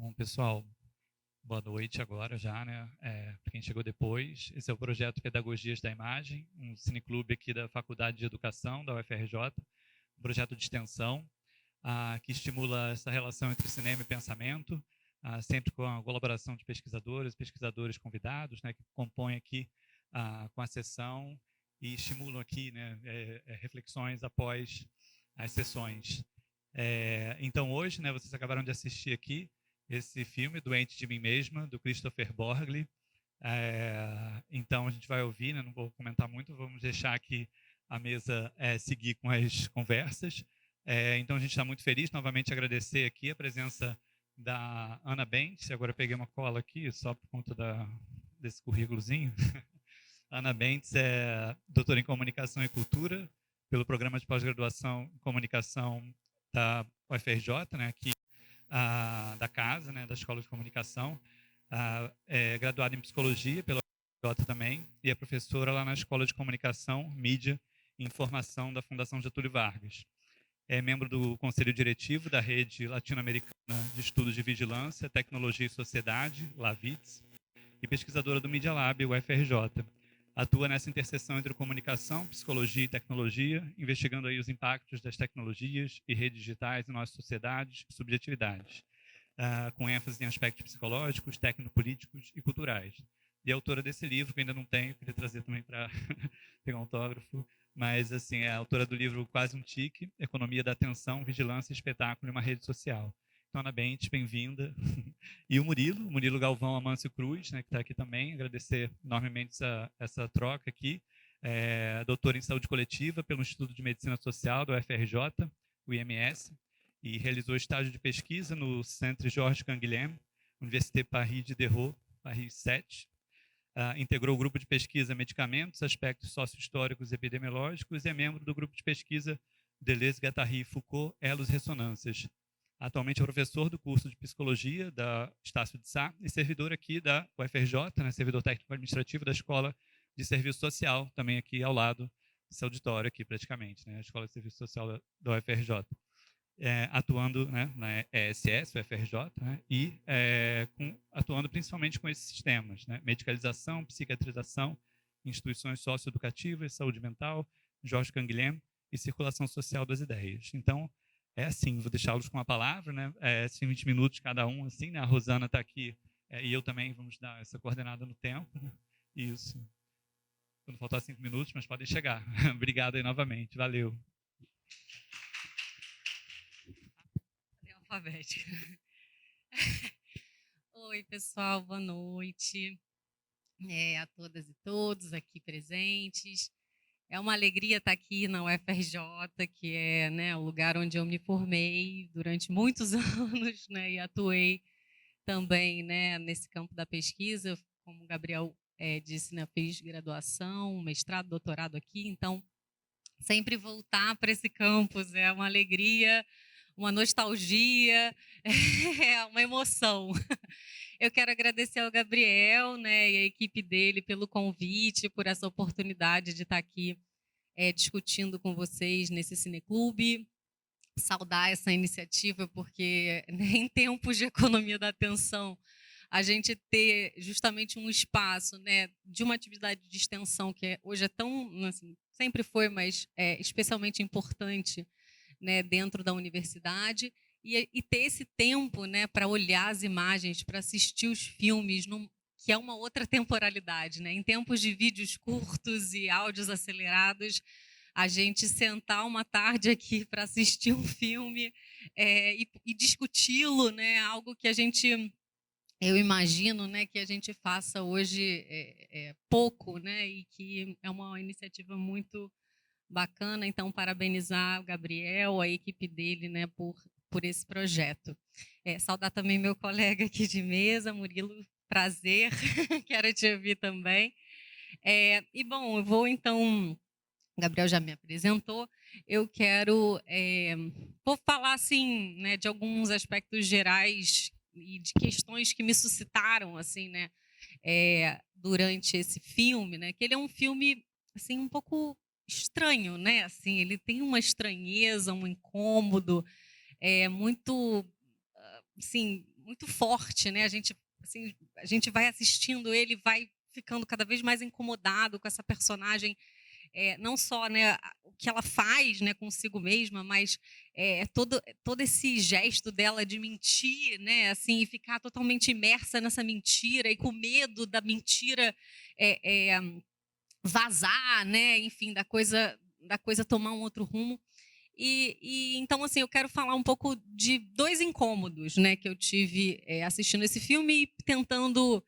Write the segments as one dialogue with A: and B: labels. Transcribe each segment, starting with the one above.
A: Bom, pessoal, boa noite agora já, né? Para quem chegou depois, esse é o projeto Pedagogias da Imagem, um cineclube aqui da Faculdade de Educação da UFRJ, um projeto de extensão que estimula essa relação entre cinema e pensamento, sempre com a colaboração de pesquisadores convidados, né, que compõem aqui com a sessão e estimulam aqui, né, reflexões após as sessões. Então hoje, né, vocês acabaram de assistir aqui esse filme, Doente de Mim Mesma, do Christopher Borgli. Então a gente vai ouvir, né, não vou comentar muito, vamos deixar aqui a mesa seguir com as conversas. Então a gente está muito feliz, novamente agradecer aqui a presença da Ana Bentes. Agora eu peguei uma cola aqui, só por conta desse currículozinho. Ana Bentes é doutora em Comunicação e Cultura pelo Programa de Pós-Graduação em Comunicação da UFRJ, né, aqui da casa, né, da Escola de Comunicação. É graduada em Psicologia pela UFRJ também e é professora lá na Escola de Comunicação, Mídia e Informação da Fundação Getúlio Vargas. É membro do Conselho Diretivo da Rede Latino-Americana de Estudos de Vigilância, Tecnologia e Sociedade, LAVITS, e pesquisadora do Media Lab, UFRJ. Atua nessa interseção entre comunicação, psicologia e tecnologia, investigando aí os impactos das tecnologias e redes digitais em nossas sociedades e subjetividades, com ênfase em aspectos psicológicos, tecnopolíticos e culturais. E é autora desse livro, que ainda não tenho, queria trazer também para pegar um autógrafo, mas assim, é autora do livro Quase um Tique, Economia da Atenção, Vigilância, Espetáculo e uma Rede Social. Então, Ana Bentes, bem-vinda. E o Murilo Galvão Amâncio Cruz, né, que está aqui também, agradecer enormemente essa troca aqui. Doutor em Saúde Coletiva pelo Instituto de Medicina Social da UFRJ, o IMS, e realizou estágio de pesquisa no Centre Georges Canguilhem, Université Paris Diderot, Paris 7. Integrou o grupo de pesquisa Medicamentos, Aspectos Sócio-Históricos e Epidemiológicos e é membro do grupo de pesquisa Deleuze, Guattari e Foucault, Elos e Ressonâncias. Atualmente é professor do curso de Psicologia da Estácio de Sá e servidor aqui da UFRJ, né, servidor técnico administrativo da Escola de Serviço Social, também aqui ao lado desse auditório aqui praticamente, né, a Escola de Serviço Social da UFRJ. Atuando, né, na ESS, UFRJ, né, e atuando principalmente com esses sistemas, né, medicalização, psiquiatrização, instituições socioeducativas, saúde mental, Jorge Canguilhem e circulação social das ideias. Então, assim, vou deixá-los com a palavra, né, assim, 20 minutos cada um, assim, né, a Rosana está aqui e eu também vamos dar essa coordenada no tempo, né, isso. Quando faltar 5 minutos, mas podem chegar. Obrigado aí novamente, valeu.
B: Alfabética. Oi, pessoal, boa noite a todas e todos aqui presentes. É uma alegria estar aqui na UFRJ, que é, né, o lugar onde eu me formei durante muitos anos, né, e atuei também, né, nesse campo da pesquisa, como o Gabriel disse, né, fiz graduação, mestrado, doutorado aqui, então sempre voltar para esse campus é uma alegria, uma nostalgia, é uma emoção. Eu quero agradecer ao Gabriel, né, e a equipe dele pelo convite, por essa oportunidade de estar aqui discutindo com vocês nesse cineclube. Saudar essa iniciativa, porque né, em tempos de economia da atenção, a gente ter justamente um espaço, né, de uma atividade de extensão que hoje é tão, assim, sempre foi, mas é especialmente importante, né, dentro da universidade, e ter esse tempo, né, para olhar as imagens, para assistir os filmes, que é uma outra temporalidade, né? Em tempos de vídeos curtos e áudios acelerados, a gente sentar uma tarde aqui para assistir um filme e discuti-lo, né? Algo que eu imagino, né, que a gente faça hoje pouco, né? E que é uma iniciativa muito bacana. Então, parabenizar o Gabriel, a equipe dele, né, por esse projeto. Saudar também meu colega aqui de mesa, Murilo, prazer, quero te ouvir também. E, bom, eu vou então... O Gabriel já me apresentou. Eu vou falar assim, né, de alguns aspectos gerais e de questões que me suscitaram assim, né, durante esse filme, né, que ele é um filme assim um pouco estranho, né, assim, ele tem uma estranheza, um incômodo, muito, assim, muito forte, né? Assim, a gente vai assistindo ele, vai ficando cada vez mais incomodado com essa personagem, não só, né, o que ela faz, né, consigo mesma, mas todo esse gesto dela de mentir, né, assim, e ficar totalmente imersa nessa mentira e com medo da mentira vazar, né, enfim, da coisa tomar um outro rumo. Então, assim, eu quero falar um pouco de 2 incômodos, né, que eu tive assistindo esse filme e tentando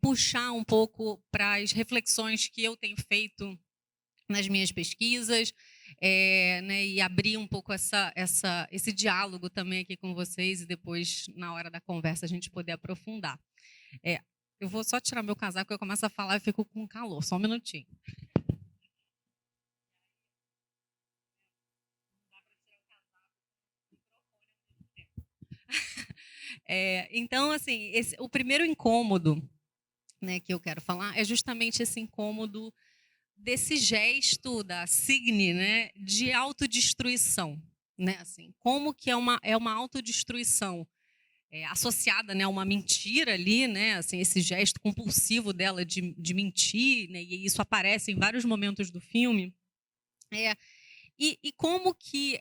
B: puxar um pouco para as reflexões que eu tenho feito nas minhas pesquisas, né, e abrir um pouco esse diálogo também aqui com vocês e depois, na hora da conversa, a gente poder aprofundar. Eu vou só tirar meu casaco, eu começo a falar e fico com calor. Só um minutinho. Então, assim, o primeiro incômodo, né, que eu quero falar é justamente esse incômodo desse gesto da Signe, né, de autodestruição, né, assim, como que é uma autodestruição associada, né, a uma mentira ali, né, assim, esse gesto compulsivo dela de mentir, né, e isso aparece em vários momentos do filme. E como que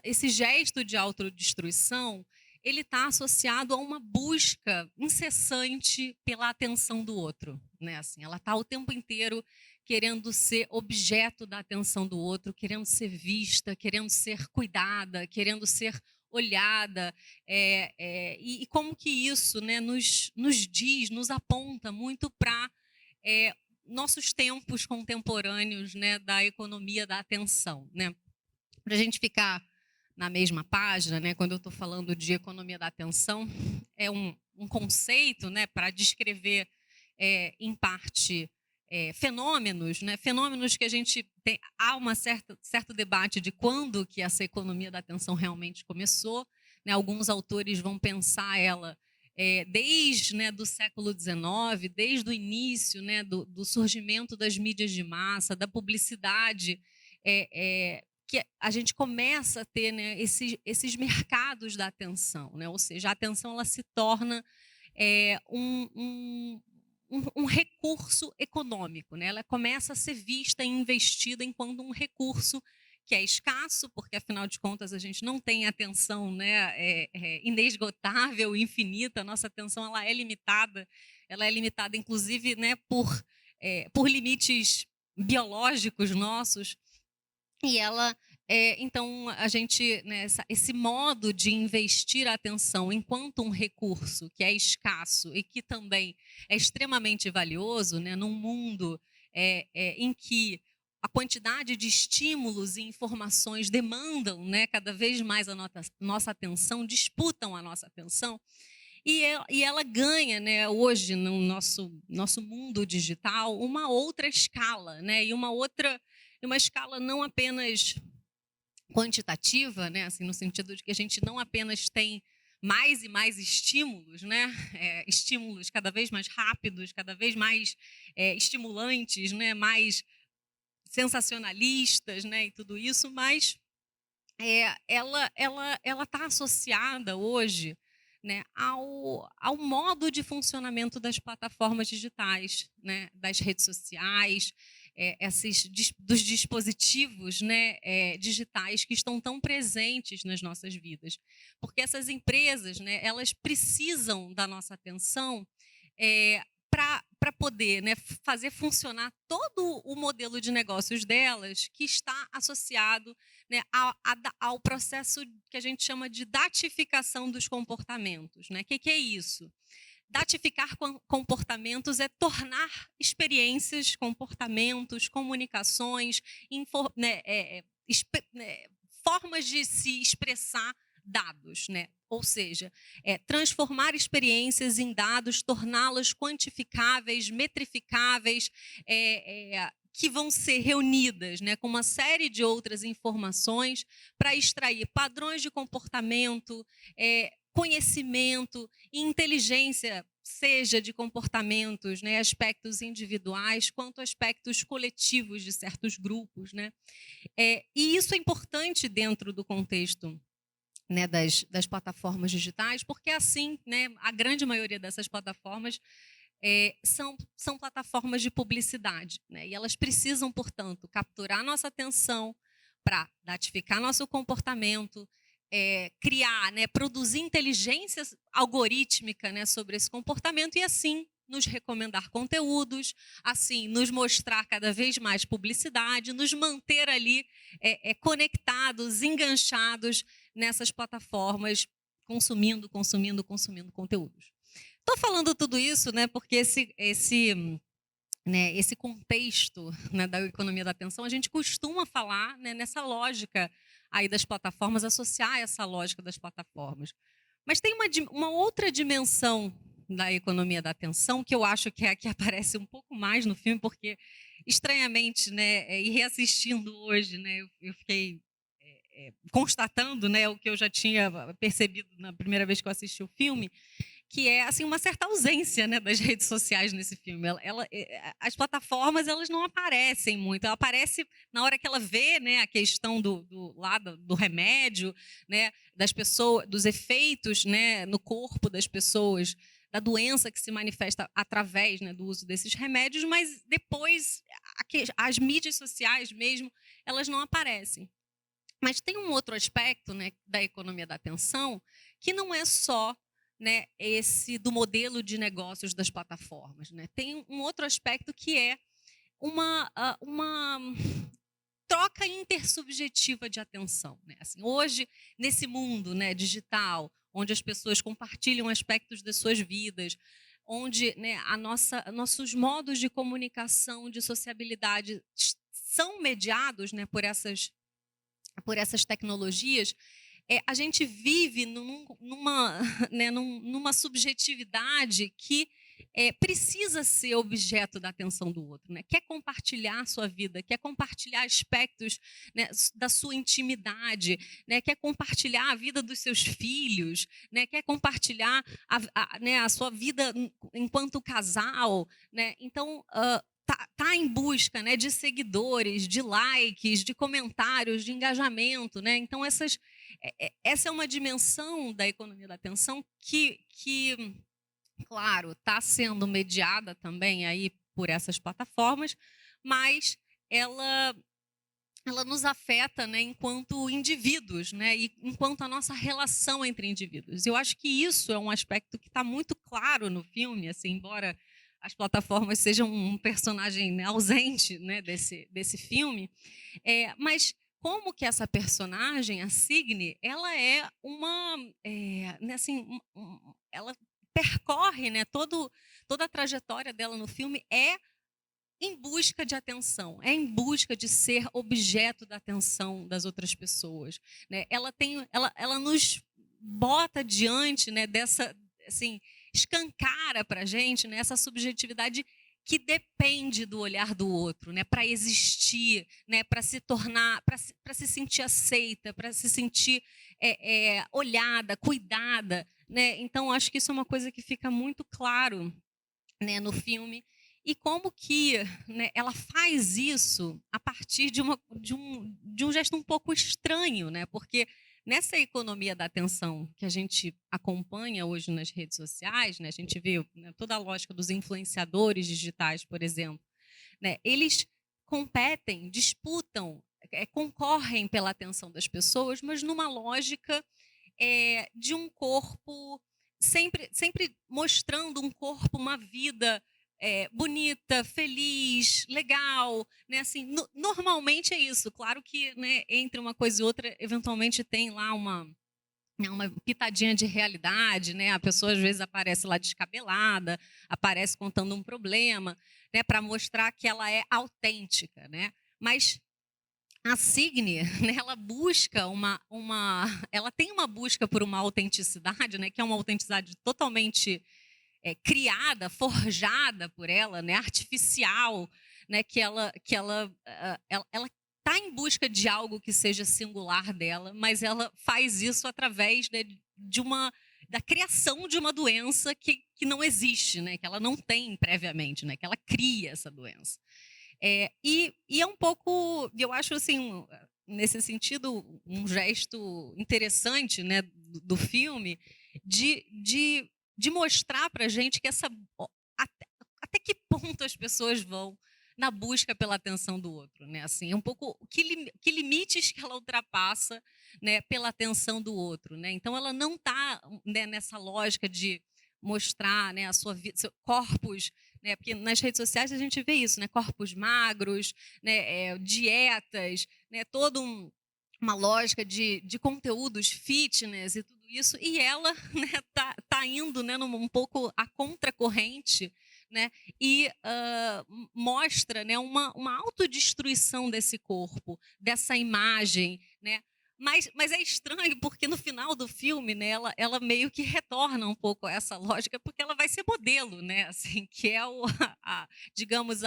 B: esse gesto de autodestruição ele está associado a uma busca incessante pela atenção do outro, né? Assim, ela está o tempo inteiro querendo ser objeto da atenção do outro, querendo ser vista, querendo ser cuidada, querendo ser olhada, e como que isso, né, nos aponta muito para nossos tempos contemporâneos, né, da economia da atenção, né? Para a gente ficar na mesma página, né, quando eu estou falando de economia da atenção, é um conceito, né, para descrever, em parte, fenômenos, né, fenômenos que a gente tem, há certo debate de quando que essa economia da atenção realmente começou, né? Alguns autores vão pensar ela desde, né, do século XIX, desde o início, né, do surgimento das mídias de massa, da publicidade, que a gente começa a ter, né, esses mercados da atenção, né? Ou seja, a atenção ela se torna um recurso econômico, né? Ela começa a ser vista e investida enquanto um recurso que é escasso, porque afinal de contas a gente não tem atenção, né, inesgotável, infinita. A nossa atenção ela é limitada inclusive, né, por limites biológicos nossos. E então, a gente, né, esse modo de investir a atenção enquanto um recurso que é escasso e que também é extremamente valioso, né, num mundo em que a quantidade de estímulos e informações demandam, né, cada vez mais a nossa atenção, disputam a nossa atenção, e ela ganha, né, hoje, no nosso mundo digital, uma outra escala, né, e uma escala não apenas quantitativa, né, assim, no sentido de que a gente não apenas tem mais e mais estímulos, né, estímulos cada vez mais rápidos, cada vez mais estimulantes, né, mais sensacionalistas, né, e tudo isso, mas ela está associada hoje, né, ao modo de funcionamento das plataformas digitais, né, das redes sociais, dos dispositivos, né, digitais que estão tão presentes nas nossas vidas. Porque essas empresas, né, elas precisam da nossa atenção para poder, né, fazer funcionar todo o modelo de negócios delas, que está associado, né, ao processo que a gente chama de datificação dos comportamentos, né? Que é isso? Datificar comportamentos é tornar experiências, comportamentos, comunicações, formas de se expressar dados, né? Ou seja, transformar experiências em dados, torná-las quantificáveis, metrificáveis, que vão ser reunidas, né, com uma série de outras informações para extrair padrões de comportamento, conhecimento e inteligência, seja de comportamentos, né, aspectos individuais, quanto aspectos coletivos de certos grupos, né? E isso é importante dentro do contexto né, das plataformas digitais, porque assim, né, a grande maioria dessas plataformas são plataformas de publicidade, né, e elas precisam, portanto, capturar nossa atenção para datificar nosso comportamento, criar, né, produzir inteligência algorítmica, né, sobre esse comportamento e assim nos recomendar conteúdos, assim nos mostrar cada vez mais publicidade, nos manter ali conectados, enganchados nessas plataformas, consumindo conteúdos. Estou falando tudo isso, né, porque esse contexto, né, da economia da atenção, a gente costuma falar, né, nessa lógica aí das plataformas, associar essa lógica das plataformas. Mas tem uma outra dimensão da economia da atenção que eu acho que é a que aparece um pouco mais no filme, porque estranhamente, né, e reassistindo hoje, né, eu fiquei constatando, né, o que eu já tinha percebido na primeira vez que eu assisti o filme, que é assim uma certa ausência, né, das redes sociais nesse filme. As plataformas elas não aparecem muito. Ela aparece na hora que ela vê, né, a questão do remédio, né, das pessoas, dos efeitos, né, no corpo das pessoas, da doença que se manifesta através, né, do uso desses remédios, mas depois as mídias sociais mesmo elas não aparecem. Mas tem um outro aspecto, né, da economia da atenção que não é só, né, esse do modelo de negócios das plataformas, né? Tem um outro aspecto que é uma troca intersubjetiva de atenção, né? Assim, hoje, nesse mundo, né, digital, onde as pessoas compartilham aspectos das suas vidas, onde, né, nossos modos de comunicação, de sociabilidade são mediados, né, por essas tecnologias, a gente vive né, numa subjetividade que precisa ser objeto da atenção do outro, né? Quer compartilhar a sua vida, quer compartilhar aspectos, né, da sua intimidade, né? Quer compartilhar a vida dos seus filhos, né? Quer compartilhar né, a sua vida enquanto casal, né? Então, tá em busca, né, de seguidores, de likes, de comentários, de engajamento, né? Então essa é uma dimensão da economia da atenção que claro, está sendo mediada também aí por essas plataformas, mas ela nos afeta, né, enquanto indivíduos, né, e enquanto a nossa relação entre indivíduos. Eu acho que isso é um aspecto que está muito claro no filme, assim, embora as plataformas sejam um personagem, né, ausente, né, desse filme, mas como que essa personagem, a Signe, ela é né, assim, ela percorre, né, toda a trajetória dela no filme em busca de atenção, é em busca de ser objeto da atenção das outras pessoas, né? Ela nos bota diante, né, dessa, assim, escancara para a gente, né, essa subjetividade que depende do olhar do outro, né, para existir, né, para se tornar, para se sentir aceita, para se sentir olhada, cuidada, né? Então acho que isso é uma coisa que fica muito claro, né, no filme. E como que, né, ela faz isso a partir de um gesto um pouco estranho, né? Porque nessa economia da atenção que a gente acompanha hoje nas redes sociais, né, a gente vê, né, toda a lógica dos influenciadores digitais, por exemplo, né, eles competem, disputam, concorrem pela atenção das pessoas, mas numa lógica de um corpo sempre mostrando um corpo, uma vida bonita, feliz, legal, né? Assim, normalmente é isso. Claro que, né, entre uma coisa e outra, eventualmente tem lá uma pitadinha de realidade, né? A pessoa às vezes aparece lá descabelada, aparece contando um problema, né? Para mostrar que ela é autêntica, né? Mas a Signe, né, ela busca ela tem uma busca por uma autenticidade, né? Que é uma autenticidade totalmente criada, forjada por ela, né, artificial, né, que ela está em busca de algo que seja singular dela, mas ela faz isso através, né, da criação de uma doença que não existe, né, que ela não tem previamente, né, que ela cria essa doença. E é um pouco, eu acho assim, nesse sentido, um gesto interessante, né, do filme, de mostrar para a gente que até, até que ponto as pessoas vão na busca pela atenção do outro, né? Assim, um pouco que limites que ela ultrapassa, né, pela atenção do outro, né? Então ela não está, né, nessa lógica de mostrar, né, a sua vida, corpos, né? Porque nas redes sociais a gente vê isso, né? Corpos magros, né? Dietas, né? Uma lógica de conteúdos fitness e tudo isso, e ela, né, tá indo, né, um pouco a contracorrente, né, e mostra, né, uma autodestruição desse corpo, dessa imagem, né. Mas é estranho porque no final do filme, né, ela meio que retorna um pouco a essa lógica, porque ela vai ser modelo, né, assim, que é digamos,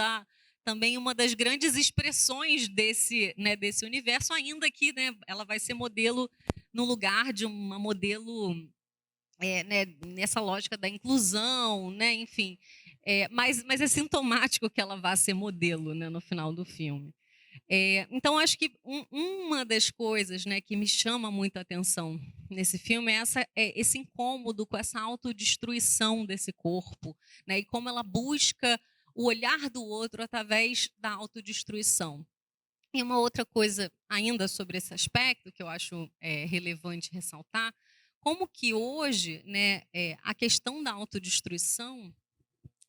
B: também uma das grandes expressões desse universo, ainda que, né, ela vai ser modelo no lugar de uma modelo, né, nessa lógica da inclusão, né, enfim. Mas é sintomático que ela vá ser modelo, né, no final do filme. Então, acho que uma das coisas, né, que me chama muito a atenção nesse filme é esse incômodo com essa autodestruição desse corpo, né, e como ela busca o olhar do outro através da autodestruição. E uma outra coisa ainda sobre esse aspecto que eu acho relevante ressaltar, como que hoje, né, a questão da autodestruição,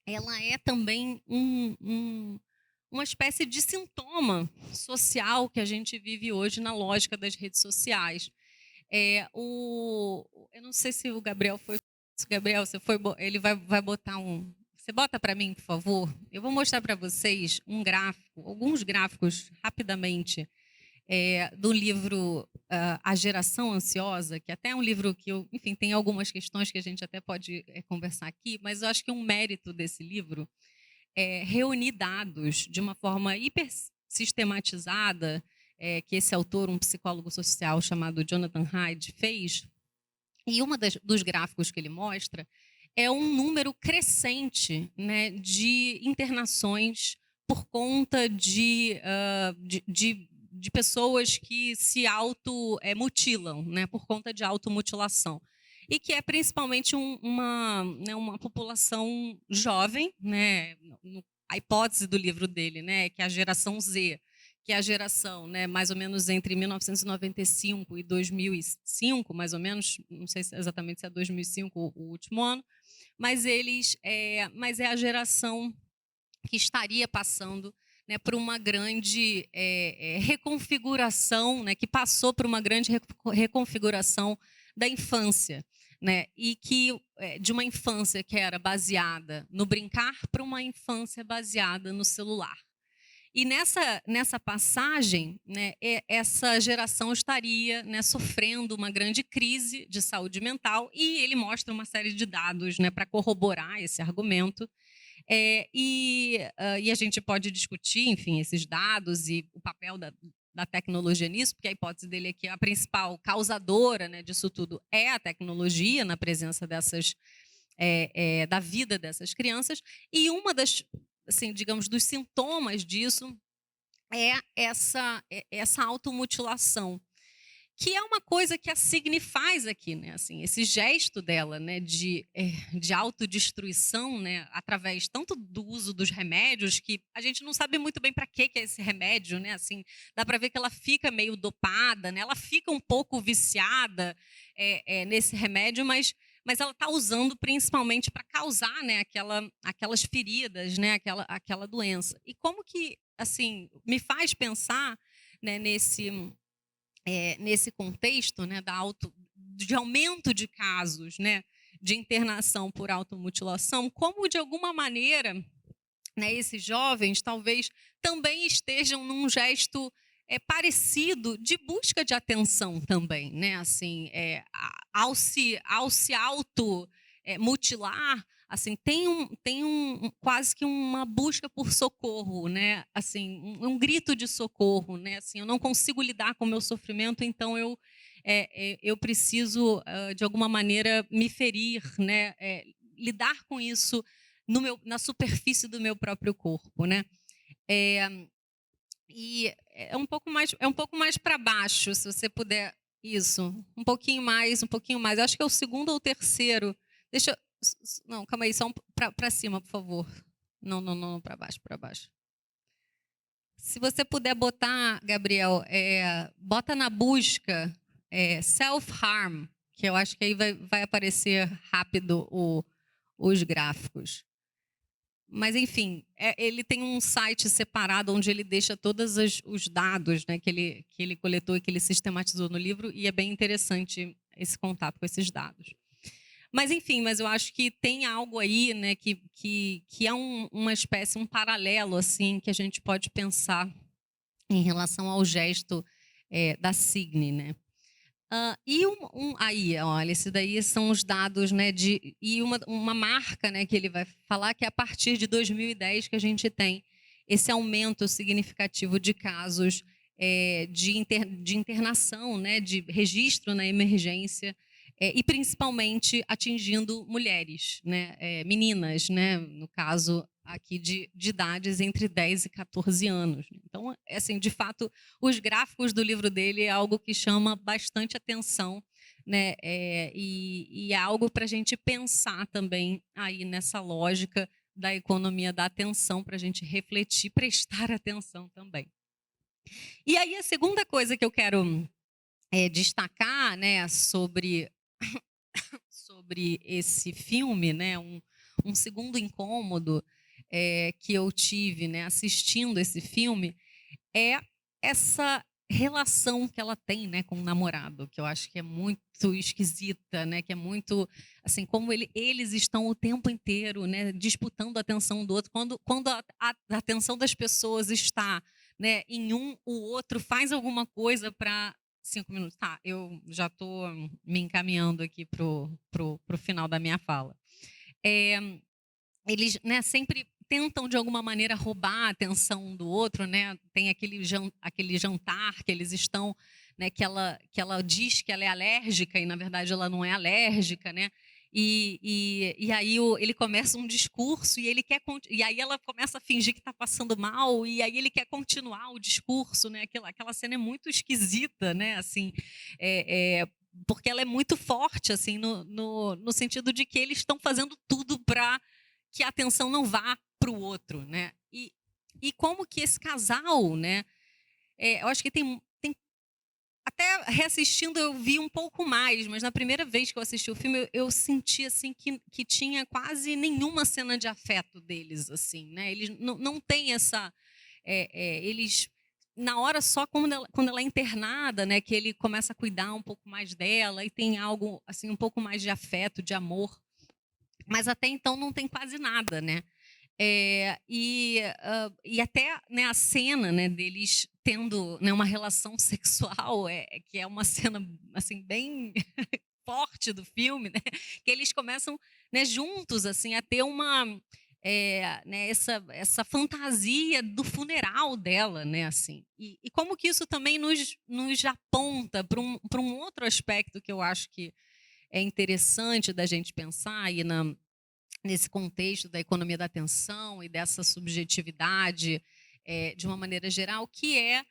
B: ela é também uma espécie de sintoma social que a gente vive hoje na lógica das redes sociais. Eu não sei se o Gabriel foi. Gabriel, ele vai botar um. Você bota para mim, por favor? Eu vou mostrar para vocês alguns gráficos, rapidamente, do livro A Geração Ansiosa, que até é um livro que enfim, tem algumas questões que a gente até pode conversar aqui, mas eu acho que um mérito desse livro é reunir dados de uma forma hiper sistematizada, que esse autor, um psicólogo social chamado Jonathan Haidt, fez. E dos gráficos que ele mostra é um número crescente, né, de internações por conta de pessoas que se automutilam, né, por conta de automutilação. E que é principalmente uma população jovem, né, a hipótese do livro dele, né, que é a geração Z, que é a geração, né, mais ou menos entre 1995 e 2005, mais ou menos, não sei exatamente se é 2005 o último ano, mas é a geração que estaria passando, né, por uma grande reconfiguração, né, que passou por uma grande reconfiguração da infância, né, e que de uma infância que era baseada no brincar para uma infância baseada no celular. E nessa passagem, né, essa geração estaria, né, sofrendo uma grande crise de saúde mental, e ele mostra uma série de dados, né, para corroborar esse argumento. E a gente pode discutir, enfim, esses dados e o papel da tecnologia nisso, porque a hipótese dele é que a principal causadora, né, disso tudo é a tecnologia na presença da vida dessas crianças. E uma das, assim, digamos, dos sintomas disso é essa automutilação, que é uma coisa que a Signe faz aqui, né? Assim, esse gesto dela, né, de autodestruição, né, através tanto do uso dos remédios, que a gente não sabe muito bem para que é esse remédio, né? Assim, dá para ver que ela fica meio dopada, né? Ela fica um pouco viciada nesse remédio, mas ela está usando principalmente para causar, né, aquelas feridas, né, aquela doença. E como que, assim, me faz pensar, né, nesse contexto, né, de aumento de casos, né, de internação por automutilação, como de alguma maneira, né, esses jovens talvez também estejam num gesto parecido de busca de atenção também, né, assim, ao se auto mutilar, assim, tem quase que uma busca por socorro, né, assim, um grito de socorro, né, assim, eu não consigo lidar com o meu sofrimento, então eu preciso de alguma maneira me ferir, né, lidar com isso na superfície do meu próprio corpo, né. E é um pouco mais para baixo, se você puder. Isso, um pouquinho mais, um pouquinho mais. Eu acho que é o segundo ou o terceiro. Deixa eu. Não, calma aí, só para cima, por favor. Não, não, não, para baixo, para baixo. Se você puder botar, Gabriel, bota na busca self-harm, que eu acho que aí vai aparecer rápido os gráficos. Mas, enfim, ele tem um site separado onde ele deixa todos os dados, né, que ele coletou e que ele sistematizou no livro, e é bem interessante esse contato com esses dados. Mas, enfim, eu acho que tem algo aí, né, que é uma espécie, um paralelo, assim, que a gente pode pensar em relação ao gesto da Signe, né? E aí, olha, esses daí são os dados, né, e uma marca, né, que ele vai falar que é a partir de 2010 que a gente tem esse aumento significativo de casos de internação, né, de registro na emergência, e principalmente atingindo mulheres, né, meninas, né, no caso aqui de idades entre 10 e 14 anos. Então, assim, de fato, os gráficos do livro dele é algo que chama bastante atenção, né? E é algo para a gente pensar também aí nessa lógica da economia da atenção, para a gente refletir, prestar atenção também. E aí a segunda coisa que eu quero destacar, né, sobre esse filme, né, um segundo incômodo que eu tive, né, assistindo esse filme, é essa relação que ela tem, né, com o namorado, que eu acho que é muito esquisita, né, que é muito assim, como eles estão o tempo inteiro, né, disputando a atenção do outro. Quando a atenção das pessoas está, né, em o outro faz alguma coisa para 5 minutos. Tá, eu já estou me encaminhando aqui pro final da minha fala. Eles, né, sempre tentam de alguma maneira roubar a atenção um do outro, né? Tem aquele jantar que eles estão, né, que ela diz que ela é alérgica e na verdade ela não é alérgica, né? E aí ele começa um discurso e aí ela começa a fingir que está passando mal e aí ele quer continuar o discurso, né? Aquela cena é muito esquisita, né? Assim, porque ela é muito forte, assim, no sentido de que eles estão fazendo tudo para que a atenção não vá para o outro, né? E como que esse casal, né? Eu acho que tem até reassistindo eu vi um pouco mais, mas na primeira vez que eu assisti o filme eu senti assim que tinha quase nenhuma cena de afeto deles, assim, né? Eles não têm essa, eles na hora só quando ela é internada, né, que ele começa a cuidar um pouco mais dela e tem algo assim um pouco mais de afeto, de amor, mas até então não tem quase nada, né? E até, né, a cena, né, deles tendo, né, uma relação sexual, que é uma cena assim bem forte do filme, né, que eles começam, né, juntos assim a ter né, essa fantasia do funeral dela, né, assim. E como que isso também nos aponta para um outro aspecto que eu acho que é interessante da gente pensar aí nesse contexto da economia da atenção e dessa subjetividade de uma maneira geral, que é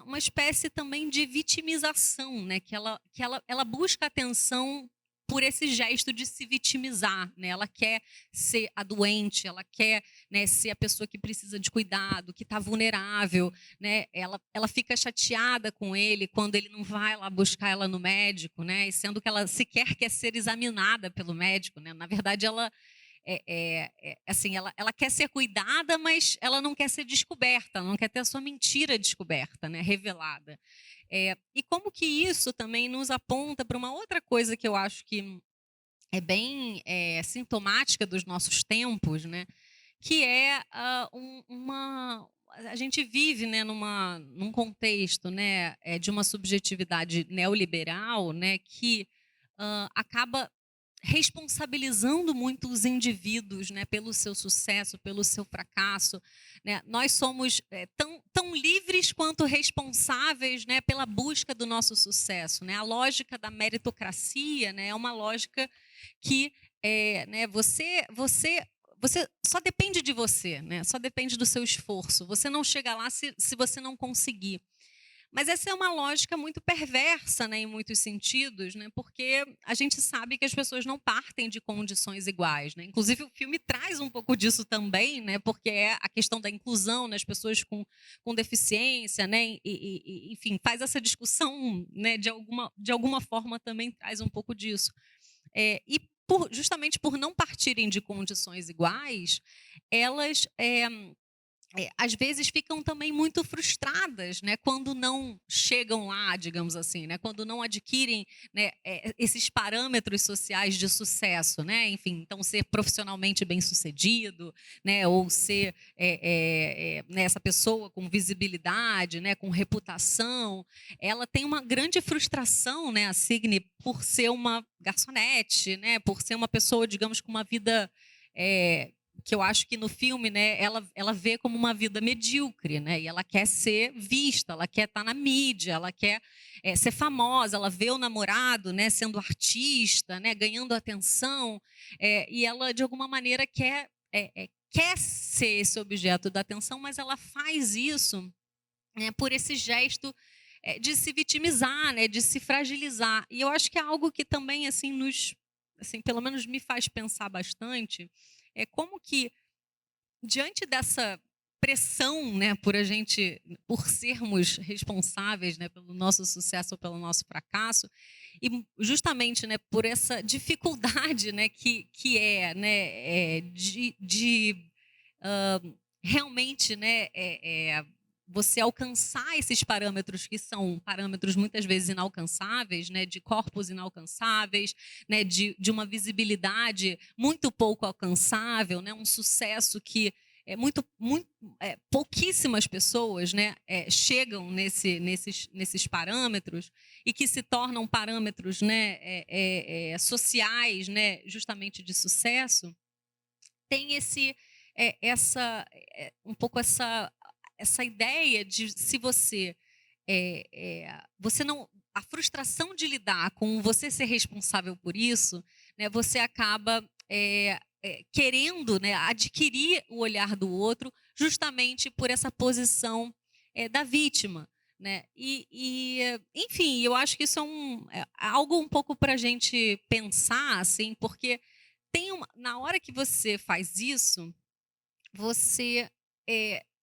B: uma espécie também de vitimização, né? Que ela busca atenção por esse gesto de se vitimizar, né? Ela quer ser a doente, ela quer, né, ser a pessoa que precisa de cuidado, que está vulnerável, né? Ela fica chateada com ele quando ele não vai lá buscar ela no médico, né? E sendo que ela sequer quer ser examinada pelo médico, né? Na verdade, assim, ela quer ser cuidada, mas ela não quer ser descoberta, ela não quer ter a sua mentira descoberta, né? Revelada. E como que isso também nos aponta para uma outra coisa que eu acho que é bem sintomática dos nossos tempos, né? Que é a gente vive, né, num contexto, né, de uma subjetividade neoliberal, né, que acaba responsabilizando muito os indivíduos, né, pelo seu sucesso, pelo seu fracasso, né? Nós somos tão livres quanto responsáveis, né, pela busca do nosso sucesso, né? A lógica da meritocracia, né, é uma lógica que né, você você só depende de você, né? Só depende do seu esforço. Você não chega lá se você não conseguir. Mas essa é uma lógica muito perversa, né, em muitos sentidos, né, porque a gente sabe que as pessoas não partem de condições iguais. Né? Inclusive, o filme traz um pouco disso também, né, porque é a questão da inclusão, né, as pessoas com deficiência, né, enfim, faz essa discussão, né, de alguma forma também traz um pouco disso. E justamente por não partirem de condições iguais, elas às vezes ficam também muito frustradas, né, quando não chegam lá, digamos assim, né, quando não adquirem, né, esses parâmetros sociais de sucesso, né, enfim, então ser profissionalmente bem-sucedido, né, ou ser né, essa pessoa com visibilidade, né, com reputação, ela tem uma grande frustração, né, a Signe, por ser uma garçonete, né, por ser uma pessoa, digamos, com uma vida que eu acho que no filme, né, ela vê como uma vida medíocre, né, e ela quer ser vista, ela quer estar na mídia, ela quer ser famosa, ela vê o namorado, né, sendo artista, né, ganhando atenção, e ela de alguma maneira quer ser esse objeto da atenção, mas ela faz isso, né, por esse gesto de se vitimizar, né, de se fragilizar. E eu acho que é algo que também assim assim, pelo menos me faz pensar bastante, é como que diante dessa pressão, né, por sermos responsáveis, né, pelo nosso sucesso ou pelo nosso fracasso, e justamente, né, por essa dificuldade, né, que né, realmente, né, você alcançar esses parâmetros que são parâmetros muitas vezes inalcançáveis, né, de corpos inalcançáveis, né, de uma visibilidade muito pouco alcançável, né, um sucesso que pouquíssimas pessoas, né, chegam nesses parâmetros e que se tornam parâmetros, né, sociais, né, justamente de sucesso, tem um pouco essa ideia de se você não, a frustração de lidar com você ser responsável por isso, né, você acaba querendo, né, adquirir o olhar do outro justamente por essa posição da vítima. Né? Enfim, eu acho que isso é algo um pouco para a gente pensar, assim, porque na hora que você faz isso, você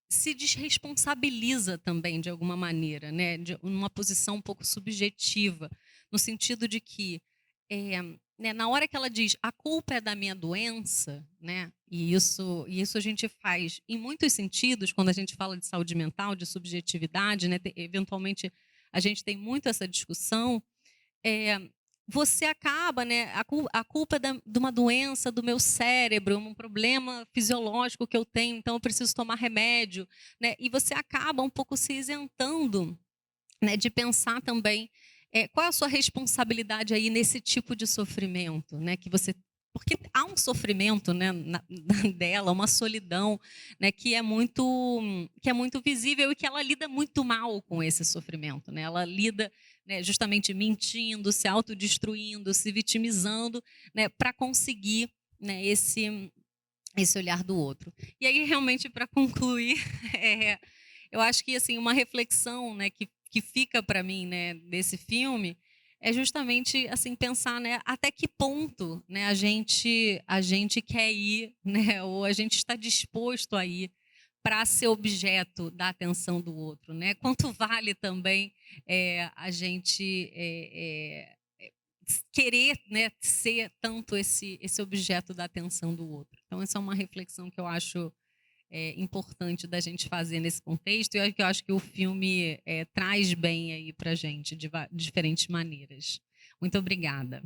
B: se desresponsabiliza também de alguma maneira, né? Numa posição um pouco subjetiva, no sentido de que, né, na hora que ela diz a culpa é da minha doença, né? E isso a gente faz em muitos sentidos quando a gente fala de saúde mental, de subjetividade, né? Eventualmente a gente tem muito essa discussão. Você acaba, né, a culpa de uma doença do meu cérebro, um problema fisiológico que eu tenho, então eu preciso tomar remédio, né, e você acaba um pouco se isentando, né, de pensar também qual é a sua responsabilidade aí nesse tipo de sofrimento, né, porque há um sofrimento, né, dela, uma solidão, né, que é muito visível e que ela lida muito mal com esse sofrimento, né? Ela lida, né, justamente mentindo, se autodestruindo, se vitimizando, né, para conseguir, né, esse olhar do outro. E aí, realmente, para concluir, eu acho que assim uma reflexão, né, que fica para mim, né, desse filme é justamente assim pensar, né, até que ponto, né, a gente quer ir, né, ou a gente está disposto a ir para ser objeto da atenção do outro, né? Quanto vale também a gente querer, né, ser tanto esse objeto da atenção do outro. Então essa é uma reflexão que eu acho importante da gente fazer nesse contexto e que eu acho que o filme traz bem aí para a gente de diferentes maneiras. Muito obrigada.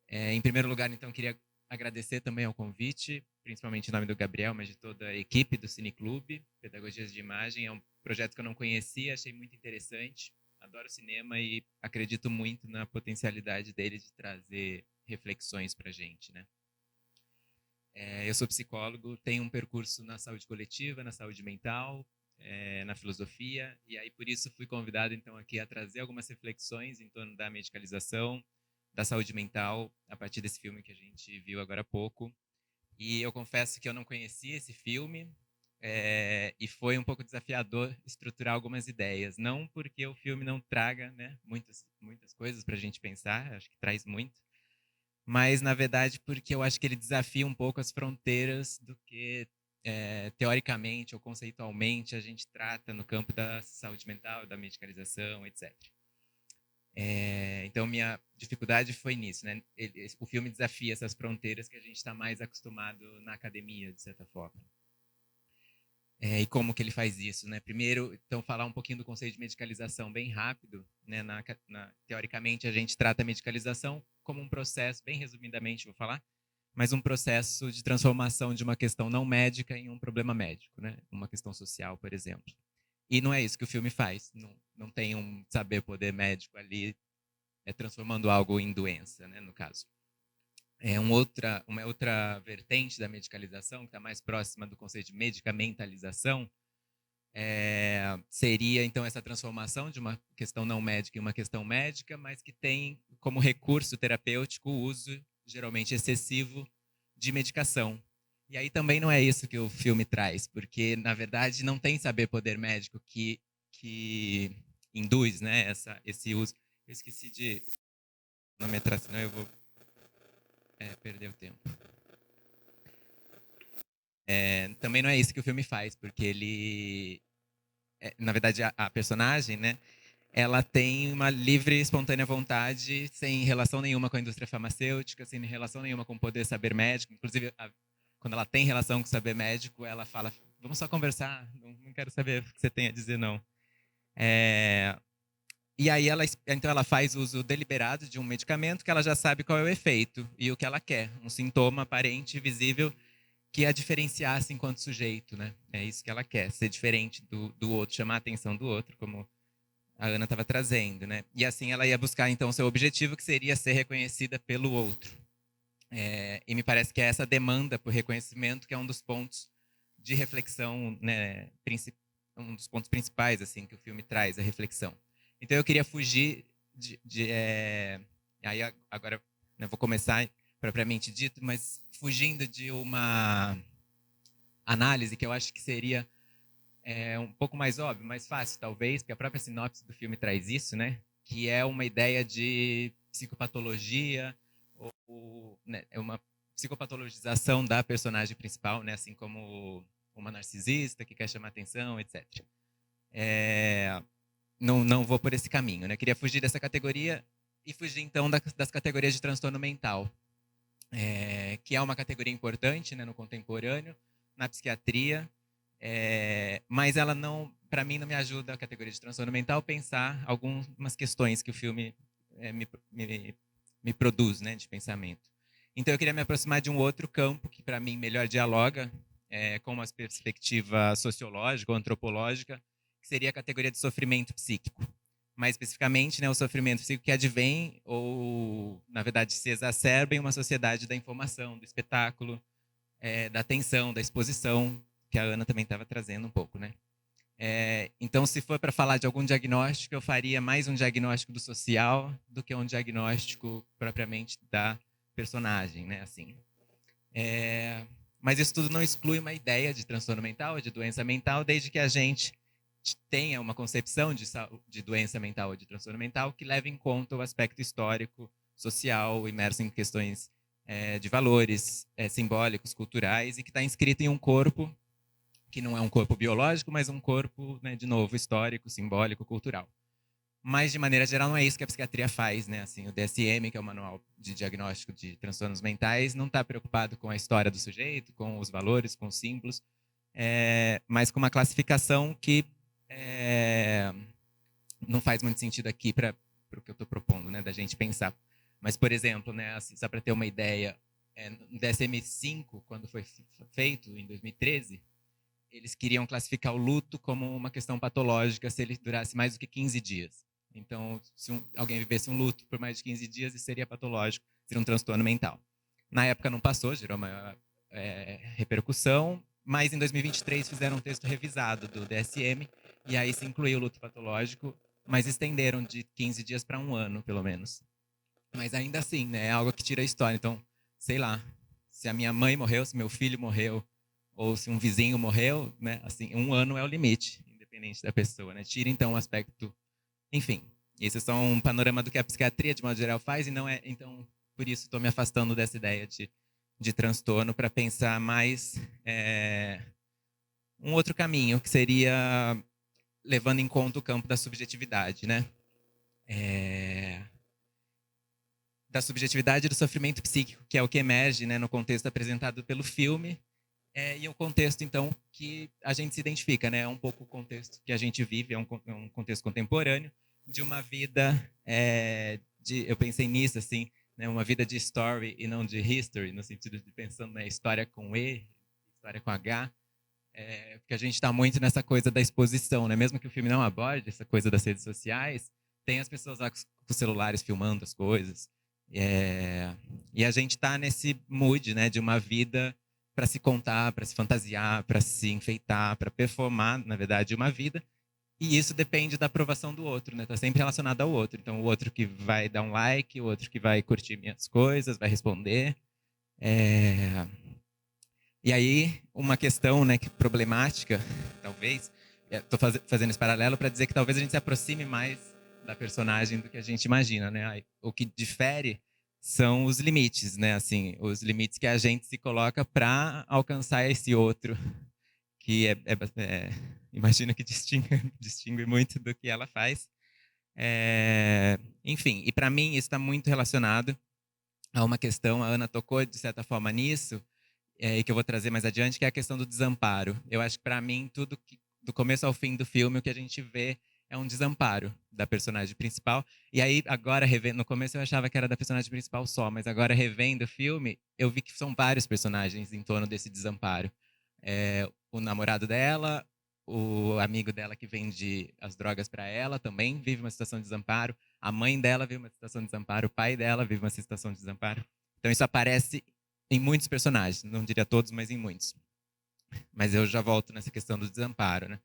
C: Em primeiro lugar, então, queria agradecer também ao convite, principalmente em nome do Gabriel, mas de toda a equipe do Cineclube, Pedagogias de Imagem. É um projeto que eu não conhecia, achei muito interessante. Adoro cinema e acredito muito na potencialidade dele de trazer reflexões para a gente, né? Eu sou psicólogo, tenho um percurso na saúde coletiva, na saúde mental, na filosofia, e aí por isso fui convidado então aqui a trazer algumas reflexões em torno da medicalização, da saúde mental a partir desse filme que a gente viu agora há pouco. E eu confesso que eu não conhecia esse filme, e foi um pouco desafiador estruturar algumas ideias. Não porque o filme não traga, né, muitas coisas para a gente pensar, acho que traz muito, mas, na verdade, porque eu acho que ele desafia um pouco as fronteiras do que, teoricamente ou conceitualmente, a gente trata no campo da saúde mental, da medicalização, etc. Então, minha dificuldade foi nisso, né? O filme desafia essas fronteiras que a gente está mais acostumado na academia, de certa forma. E como que ele faz isso, né? Primeiro, então, falar um pouquinho do conceito de medicalização bem rápido, né? Teoricamente, a gente trata a medicalização como um processo, bem resumidamente vou falar, mas um processo de transformação de uma questão não médica em um problema médico, né? Uma questão social, por exemplo. E não é isso que o filme faz. Não tem um saber-poder médico ali transformando algo em doença, né? No caso. Uma outra vertente da medicalização, que está mais próxima do conceito de medicamentalização, seria, então, essa transformação de uma questão não médica em uma questão médica, mas que tem como recurso terapêutico o uso, geralmente excessivo, de medicação. E aí também não é isso que o filme traz, porque, na verdade, não tem saber-poder médico que induz, né, esse uso. Eu esqueci de nometrar, senão eu vou perder o tempo. Também não é isso que o filme faz, porque ele, na verdade, a personagem, né, ela tem uma livre e espontânea vontade, sem relação nenhuma com a indústria farmacêutica, sem relação nenhuma com o poder saber médico. Inclusive, quando ela tem relação com o saber médico, ela fala, vamos só conversar, não quero saber o que você tem a dizer, não. E aí então ela faz uso deliberado de um medicamento que ela já sabe qual é o efeito e o que ela quer, um sintoma aparente, visível, que a diferenciasse enquanto sujeito, né? É isso que ela quer, ser diferente do outro, chamar a atenção do outro, como a Ana estava trazendo, né? E assim ela ia buscar então seu objetivo, que seria ser reconhecida pelo outro. E me parece que é essa demanda por reconhecimento que é um dos pontos de reflexão, né? Um dos pontos principais assim que o filme traz, a reflexão. Então eu queria fugir aí agora, né, vou começar propriamente dito, mas fugindo de uma análise que eu acho que seria um pouco mais óbvio, mais fácil talvez, porque a própria sinopse do filme traz isso, né? Que é uma ideia de psicopatologia, ou né, é uma psicopatologização da personagem principal, né? Assim como uma narcisista que quer chamar atenção, etc. Não vou por esse caminho, né? Queria fugir dessa categoria e fugir então das categorias de transtorno mental, que é uma categoria importante, né, no contemporâneo, na psiquiatria, mas ela não, para mim, não me ajuda a categoria de transtorno mental pensar algumas questões que o filme me produz, né, de pensamento. Então eu queria me aproximar de um outro campo que para mim melhor dialoga com uma perspectiva sociológica ou antropológica, que seria a categoria de sofrimento psíquico. Mais especificamente, né, o sofrimento psíquico que advém ou, na verdade, se exacerba em uma sociedade da informação, do espetáculo, da atenção, da exposição, que a Ana também estava trazendo um pouco, né? Então, se for para falar de algum diagnóstico, eu faria mais um diagnóstico do social do que um diagnóstico propriamente da personagem, né? Assim. Mas isso tudo não exclui uma ideia de transtorno mental, de doença mental, desde que a gente tenha uma concepção de doença mental ou de transtorno mental que leve em conta o aspecto histórico, social, imerso em questões de valores simbólicos, culturais, e que está inscrito em um corpo que não é um corpo biológico, mas um corpo, né, de novo, histórico, simbólico, cultural. Mas, de maneira geral, não é isso que a psiquiatria faz, né? Assim, o DSM, que é o Manual de Diagnóstico de Transtornos Mentais, não está preocupado com a história do sujeito, com os valores, com os símbolos, mas com uma classificação que não faz muito sentido aqui para o que eu estou propondo, né? Da gente pensar. Mas, por exemplo, né, assim, só para ter uma ideia, no DSM-5, quando foi feito, em 2013, eles queriam classificar o luto como uma questão patológica se ele durasse mais do que 15 dias. Então, se alguém vivesse um luto por mais de 15 dias, isso seria patológico, seria um transtorno mental. Na época não passou, gerou uma repercussão, mas em 2023 fizeram um texto revisado do DSM, e aí se incluiu o luto patológico, mas estenderam de 15 dias para um ano, pelo menos. mas ainda assim, né, é algo que tira a história. Então, sei lá, se a minha mãe morreu, se meu filho morreu, ou se um vizinho morreu, né, assim, 1 ano é o limite, independente da pessoa, né? Tira então o aspecto, enfim. Esse é só um panorama do que a psiquiatria de modo geral faz e não é, então, por isso estou me afastando dessa ideia de transtorno para pensar mais um outro caminho, que seria levando em conta o campo da subjetividade, né? Da subjetividade e do sofrimento psíquico, que é o que emerge, né, no contexto apresentado pelo filme, e o contexto, então, que a gente se identifica, né? É um pouco o contexto que a gente vive, é um contexto contemporâneo de uma vida, eu pensei nisso, assim, né, uma vida de story e não de history, no sentido de pensando na história com E, história com H, porque a gente está muito nessa coisa da exposição, né? Mesmo que o filme não aborde essa coisa das redes sociais, tem as pessoas lá com os celulares filmando as coisas, e a gente está nesse mood, né, de uma vida para se contar, para se fantasiar, para se enfeitar, para performar, na verdade, uma vida. E isso depende da aprovação do outro, né? Tá sempre relacionado ao outro. Então, o outro que vai dar um like, o outro que vai curtir minhas coisas, vai responder. E aí, uma questão, né, que problemática, talvez, estou fazendo esse paralelo para dizer que talvez a gente se aproxime mais da personagem do que a gente imagina, né? O que difere são os limites, né? Assim, os limites que a gente se coloca para alcançar esse outro, que imagino que distingue muito do que ela faz. Enfim, e para mim isso está muito relacionado a uma questão, a Ana tocou de certa forma nisso, e que eu vou trazer mais adiante, que é a questão do desamparo. Eu acho que, para mim, tudo do começo ao fim do filme, o que a gente vê é um desamparo da personagem principal. E aí, agora, revendo, no começo eu achava que era da personagem principal só, mas agora, revendo o filme, eu vi que são vários personagens em torno desse desamparo. O namorado dela, o amigo dela que vende as drogas para ela também vive uma situação de desamparo. A mãe dela vive uma situação de desamparo. O pai dela vive uma situação de desamparo. Então, isso aparece em muitos personagens, não diria todos, mas em muitos. Mas eu já volto nessa questão do desamparo, né?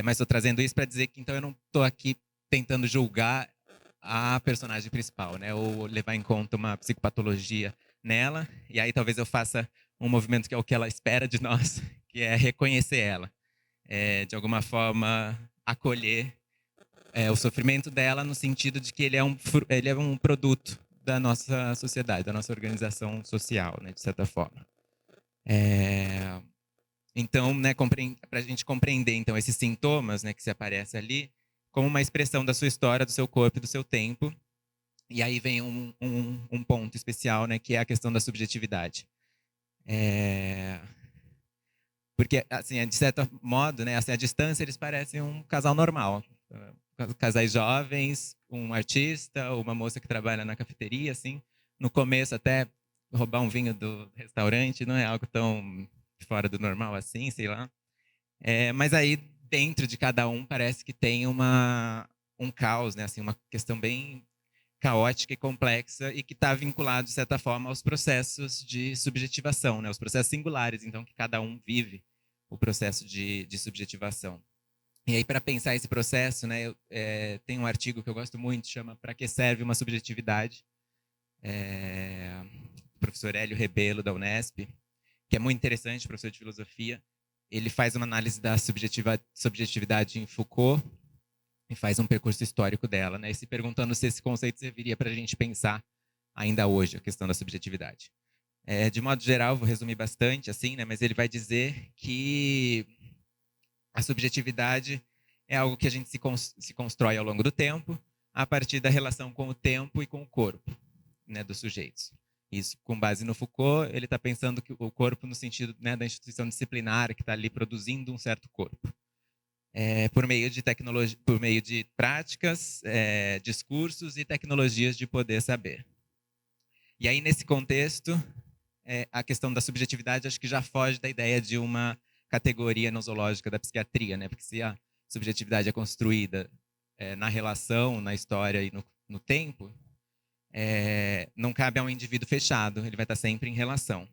C: Mas estou trazendo isso para dizer que então eu não estou aqui tentando julgar a personagem principal, né? Ou levar em conta uma psicopatologia nela. E aí talvez eu faça um movimento que é o que ela espera de nós, que é reconhecer ela, de alguma forma acolher o sofrimento dela no sentido de que ele é um produto da nossa sociedade, da nossa organização social, né, de certa forma. Então, né, para a gente compreender então esses sintomas, né, que se aparecem ali, como uma expressão da sua história, do seu corpo e do seu tempo. E aí vem um ponto especial, né, que é a questão da subjetividade. Porque, assim, de certo modo, né, assim, à distância eles parecem um casal normal. Casais jovens, um artista, uma moça que trabalha na cafeteria, assim. No começo, até roubar um vinho do restaurante não é algo tão fora do normal assim, sei lá. Mas aí, dentro de cada um, parece que tem um caos, né? Assim, uma questão bem caótica e complexa e que está vinculado, de certa forma, aos processos de subjetivação, né? Os processos singulares, então, que cada um vive o processo de subjetivação. E aí, para pensar esse processo, né, tem um artigo que eu gosto muito, chama Para que serve uma subjetividade? Do professor Hélio Rebelo, da Unesp, que é muito interessante, professor de filosofia. Ele faz uma análise da subjetividade em Foucault e faz um percurso histórico dela, né, e se perguntando se esse conceito serviria para a gente pensar ainda hoje a questão da subjetividade. De modo geral, vou resumir bastante, assim, né, mas ele vai dizer que a subjetividade é algo que a gente se constrói ao longo do tempo, a partir da relação com o tempo e com o corpo, né, dos sujeitos. Isso, com base no Foucault, ele está pensando que o corpo no sentido, né, da instituição disciplinar que está ali produzindo um certo corpo. Por meio de tecnologia, por meio de práticas, discursos e tecnologias de poder saber. E aí, nesse contexto, a questão da subjetividade acho que já foge da ideia de uma categoria nosológica da psiquiatria, né? Porque se a subjetividade é construída na relação, na história e no tempo, não cabe a um indivíduo fechado, ele vai estar sempre em relação.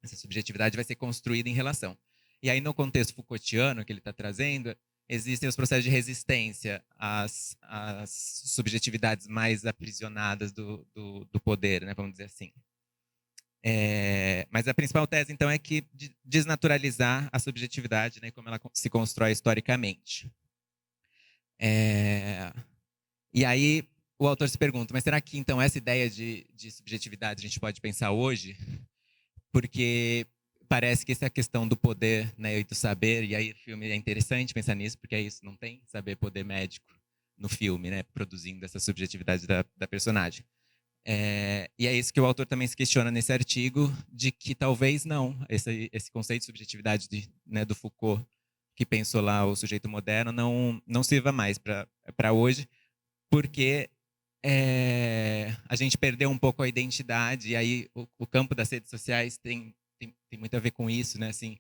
C: Essa subjetividade vai ser construída em relação. E aí, no contexto Foucaultiano que ele está trazendo, existem os processos de resistência às subjetividades mais aprisionadas do poder, né, vamos dizer assim. Mas a principal tese, então, é que desnaturalizar a subjetividade, né, como ela se constrói historicamente. E aí o autor se pergunta, mas será que, então, essa ideia de subjetividade a gente pode pensar hoje? Porque parece que essa é a questão do poder, né, e do saber, e aí o filme é interessante pensar nisso, porque é isso, não tem saber poder médico no filme, né, produzindo essa subjetividade da personagem. E é isso que o autor também se questiona nesse artigo, de que talvez não, esse conceito de subjetividade né, do Foucault, que pensou lá o sujeito moderno, não sirva mais para hoje, porque a gente perdeu um pouco a identidade, e aí o campo das redes sociais tem muito a ver com isso, né? Assim,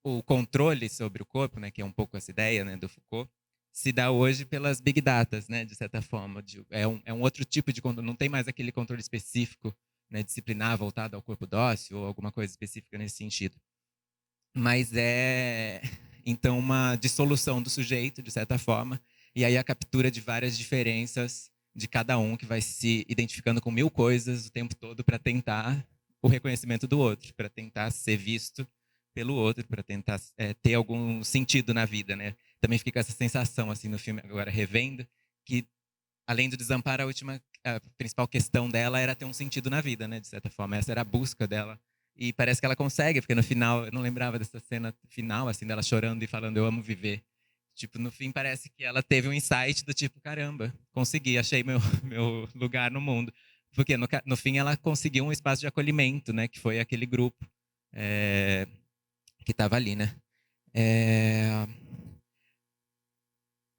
C: o controle sobre o corpo, né, que é um pouco essa ideia, né, do Foucault, se dá hoje pelas big datas, né, de certa forma. É um outro tipo de controle, não tem mais aquele controle específico, né, disciplinar voltado ao corpo dócil ou alguma coisa específica nesse sentido. Mas então, uma dissolução do sujeito, de certa forma, e aí a captura de várias diferenças de cada um, que vai se identificando com 1000 coisas o tempo todo para tentar o reconhecimento do outro, para tentar ser visto pelo outro, para tentar ter algum sentido na vida, né? Também fica essa sensação, assim, no filme, agora revendo, que além do desamparo, a principal questão dela era ter um sentido na vida, né? De certa forma, essa era a busca dela. E parece que ela consegue, porque no final, eu não lembrava dessa cena final, assim, dela chorando e falando, eu amo viver. Tipo, no fim parece que ela teve um insight do tipo, caramba, consegui, achei meu lugar no mundo. Porque no fim ela conseguiu um espaço de acolhimento, né? Que foi aquele grupo que estava ali, né?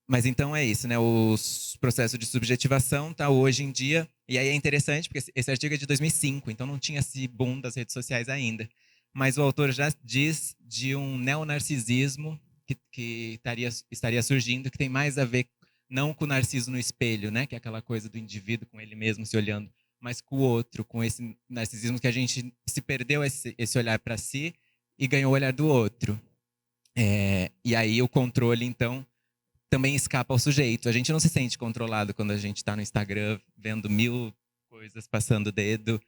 C: Mas então é isso, né? Os processos de subjetivação tá hoje em dia, e aí é interessante porque esse artigo é de 2005, então não tinha esse boom das redes sociais ainda. Mas o autor já diz de um neonarcisismo que estaria surgindo, que tem mais a ver não com o narciso no espelho, né? Que é aquela coisa do indivíduo com ele mesmo se olhando, mas com o outro, com esse narcisismo que a gente se perdeu esse olhar para si e ganhou o olhar do outro. E aí o controle, então, também escapa ao sujeito. A gente não se sente controlado quando a gente está no Instagram vendo 1000 coisas passando o dedo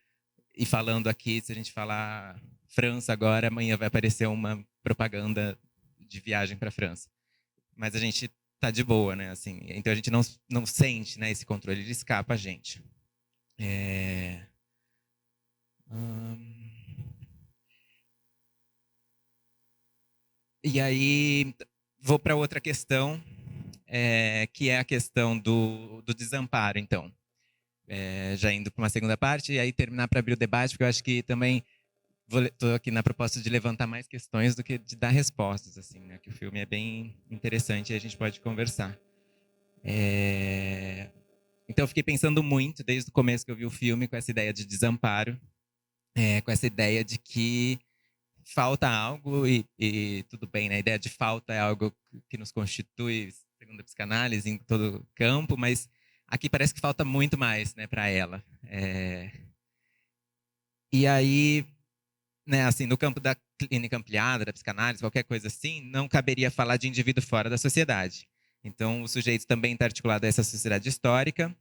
C: e falando aqui, se a gente falar França agora, amanhã vai aparecer uma propaganda de viagem para a França. Mas a gente tá de boa, né? Assim, então a gente não sente, né, esse controle, ele escapa a gente. E aí vou para outra questão, que é a questão do desamparo, então. Já indo para uma segunda parte, e aí terminar para abrir o debate, porque eu acho que também estou aqui na proposta de levantar mais questões do que de dar respostas, assim, né? Que o filme é bem interessante e a gente pode conversar. Então eu fiquei pensando muito, desde o começo que eu vi o filme, com essa ideia de desamparo, com essa ideia de que falta algo e tudo bem, né? A ideia de falta é algo que nos constitui, segundo a psicanálise, em todo campo, mas aqui parece que falta muito mais, né, para ela. E aí, né, assim, no campo da clínica ampliada, da psicanálise, qualquer coisa assim, não caberia falar de indivíduo fora da sociedade. Então, o sujeito também está articulado a essa sociedade histórica.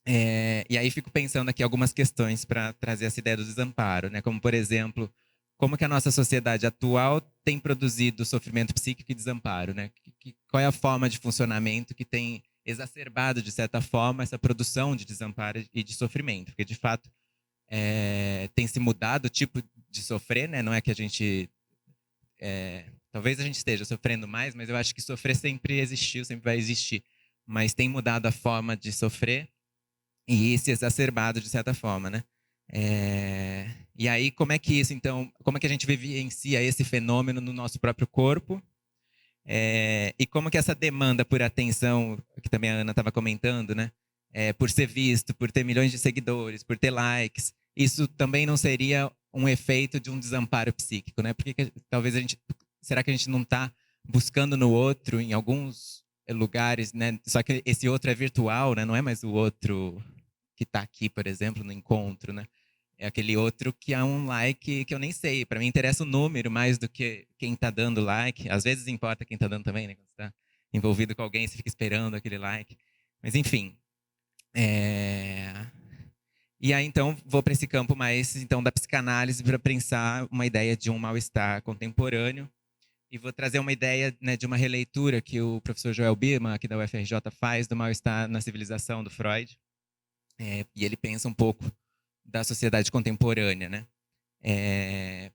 C: E aí fico pensando aqui algumas questões para trazer essa ideia do desamparo, né? Como, por exemplo, como que a nossa sociedade atual tem produzido sofrimento psíquico e desamparo, né? Qual é a forma de funcionamento que tem exacerbado, de certa forma, essa produção de desamparo e de sofrimento? Porque, de fato, tem se mudado o tipo de sofrer, né? Não é que a gente... talvez a gente esteja sofrendo mais, mas eu acho que sofrer sempre existiu, sempre vai existir. Mas tem mudado a forma de sofrer e se exacerbado de certa forma, né? E aí, como é que isso, então, como é que a gente vivencia esse fenômeno no nosso próprio corpo? E como que essa demanda por atenção, que também a Ana estava comentando, né? Por ser visto, por ter milhões de seguidores, por ter likes, isso também não seria um efeito de um desamparo psíquico, né? Porque talvez será que a gente não está buscando no outro, em alguns lugares, né? Só que esse outro é virtual, né? Não é mais o outro que está aqui, por exemplo, no encontro, né? É aquele outro que é um like que eu nem sei. Para mim interessa o número mais do que quem está dando like. Às vezes importa quem está dando também, né? Quando você está envolvido com alguém, você fica esperando aquele like. Mas enfim. E aí então vou para esse campo mais então da psicanálise para pensar uma ideia de um mal-estar contemporâneo. E vou trazer uma ideia, né, de uma releitura que o professor Joel Biermann, aqui da UFRJ, faz do mal-estar na civilização do Freud. E ele pensa um pouco da sociedade contemporânea, né?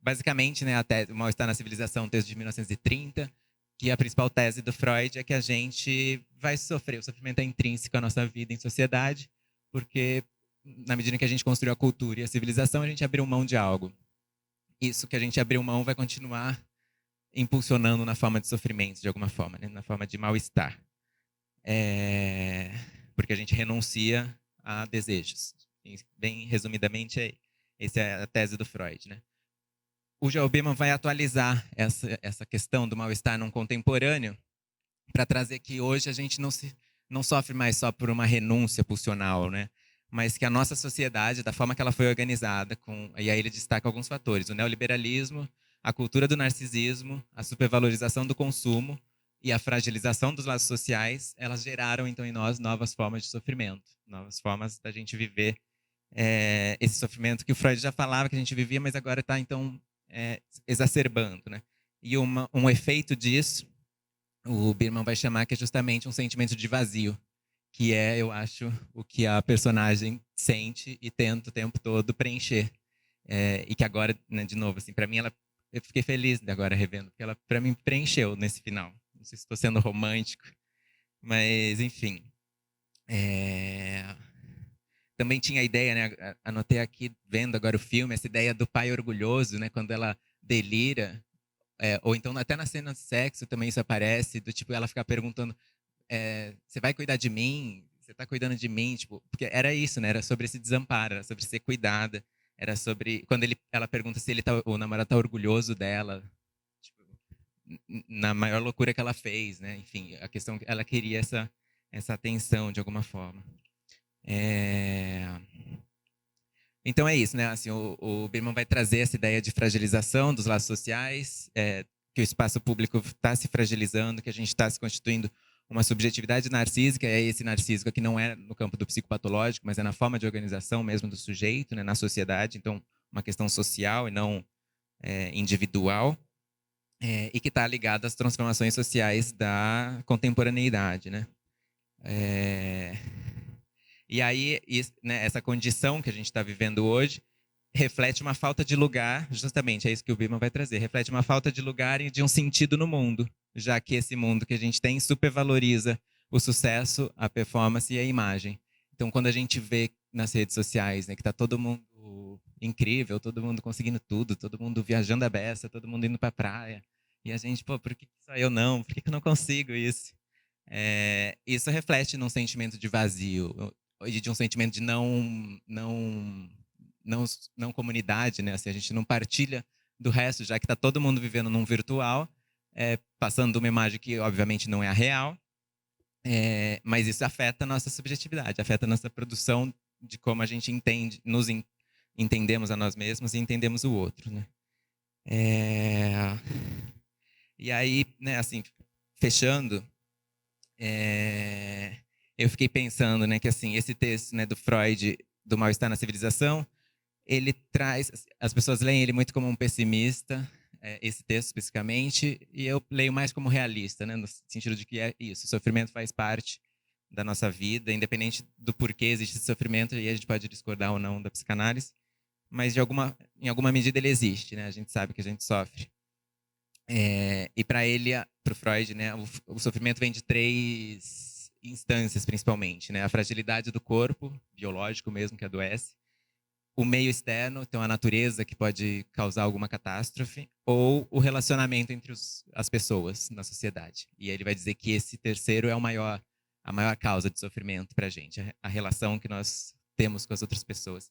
C: Basicamente, né, o Mal-Estar na Civilização, um texto de 1930, que a principal tese do Freud é que a gente vai sofrer, o sofrimento é intrínseco à nossa vida em sociedade, porque na medida que a gente construiu a cultura e a civilização, a gente abriu mão de algo. Isso que a gente abriu mão vai continuar impulsionando na forma de sofrimento, de alguma forma, né? Na forma de mal-estar. Porque a gente renuncia a desejos. Bem resumidamente, essa é a tese do Freud, né? O Joel Biermann vai atualizar essa questão do mal-estar num contemporâneo para trazer que hoje a gente não sofre mais só por uma renúncia pulsional, né? Mas que a nossa sociedade, da forma que ela foi organizada, e aí ele destaca alguns fatores: o neoliberalismo, a cultura do narcisismo, a supervalorização do consumo e a fragilização dos laços sociais, elas geraram então em nós novas formas de sofrimento, novas formas da gente viver esse sofrimento que o Freud já falava que a gente vivia, mas agora está então exacerbando, né? E um efeito disso, o Biermann vai chamar que é justamente um sentimento de vazio, que é, eu acho, o que a personagem sente e tenta o tempo todo preencher. E que agora, né, de novo, assim, para mim, eu fiquei feliz agora revendo, porque ela, para mim, preencheu nesse final. Não sei se estou sendo romântico, mas, enfim. Também tinha a ideia, né, anotei aqui, vendo agora o filme, essa ideia do pai orgulhoso, né, quando ela delira, ou então até na cena de sexo também isso aparece, do tipo, ela ficar perguntando, você vai cuidar de mim? Você está cuidando de mim? Tipo, porque era isso, né, era sobre esse desamparo, era sobre ser cuidada, era sobre, quando ela pergunta se o namorado tá orgulhoso dela, tipo, na maior loucura que ela fez, né, enfim, a questão, ela queria essa atenção de alguma forma. Então é isso, né? Assim, o Biermann vai trazer essa ideia de fragilização dos laços sociais, que o espaço público está se fragilizando, que a gente está se constituindo uma subjetividade narcísica, e esse narcísico aqui não é no campo do psicopatológico, mas é na forma de organização mesmo do sujeito, né, na sociedade, então uma questão social e não individual, e que está ligada às transformações sociais da contemporaneidade, né? E aí, né, essa condição que a gente está vivendo hoje reflete uma falta de lugar, justamente, é isso que o Biermann vai trazer, reflete uma falta de lugar e de um sentido no mundo, já que esse mundo que a gente tem supervaloriza o sucesso, a performance e a imagem. Então, quando a gente vê nas redes sociais, né, que está todo mundo incrível, todo mundo conseguindo tudo, todo mundo viajando a beça, todo mundo indo para a praia, e a gente, pô, por que só eu não? Por que eu não consigo isso? Isso reflete num sentimento de vazio, e de um sentimento de não comunidade, né? Assim, a gente não partilha do resto, já que está todo mundo vivendo num virtual, passando uma imagem que obviamente não é a real, mas isso afeta a nossa subjetividade, afeta a nossa produção de como a gente entendemos a nós mesmos e entendemos o outro, né? E aí, né, assim, fechando, eu fiquei pensando, né, que assim, esse texto, né, do Freud, do Mal-Estar na Civilização, ele traz, as pessoas leem ele muito como um pessimista, esse texto especificamente, e eu leio mais como realista, né, no sentido de que é isso, o sofrimento faz parte da nossa vida, independente do porquê existe esse sofrimento, e a gente pode discordar ou não da psicanálise, mas em alguma medida ele existe, né, a gente sabe que a gente sofre. E para ele, para o Freud, né, o sofrimento vem de 3 instâncias, principalmente, né, a fragilidade do corpo, biológico mesmo, que adoece, o meio externo, então a natureza que pode causar alguma catástrofe, ou o relacionamento entre as pessoas na sociedade. E ele vai dizer que esse terceiro é a maior causa de sofrimento para a gente, a relação que nós temos com as outras pessoas.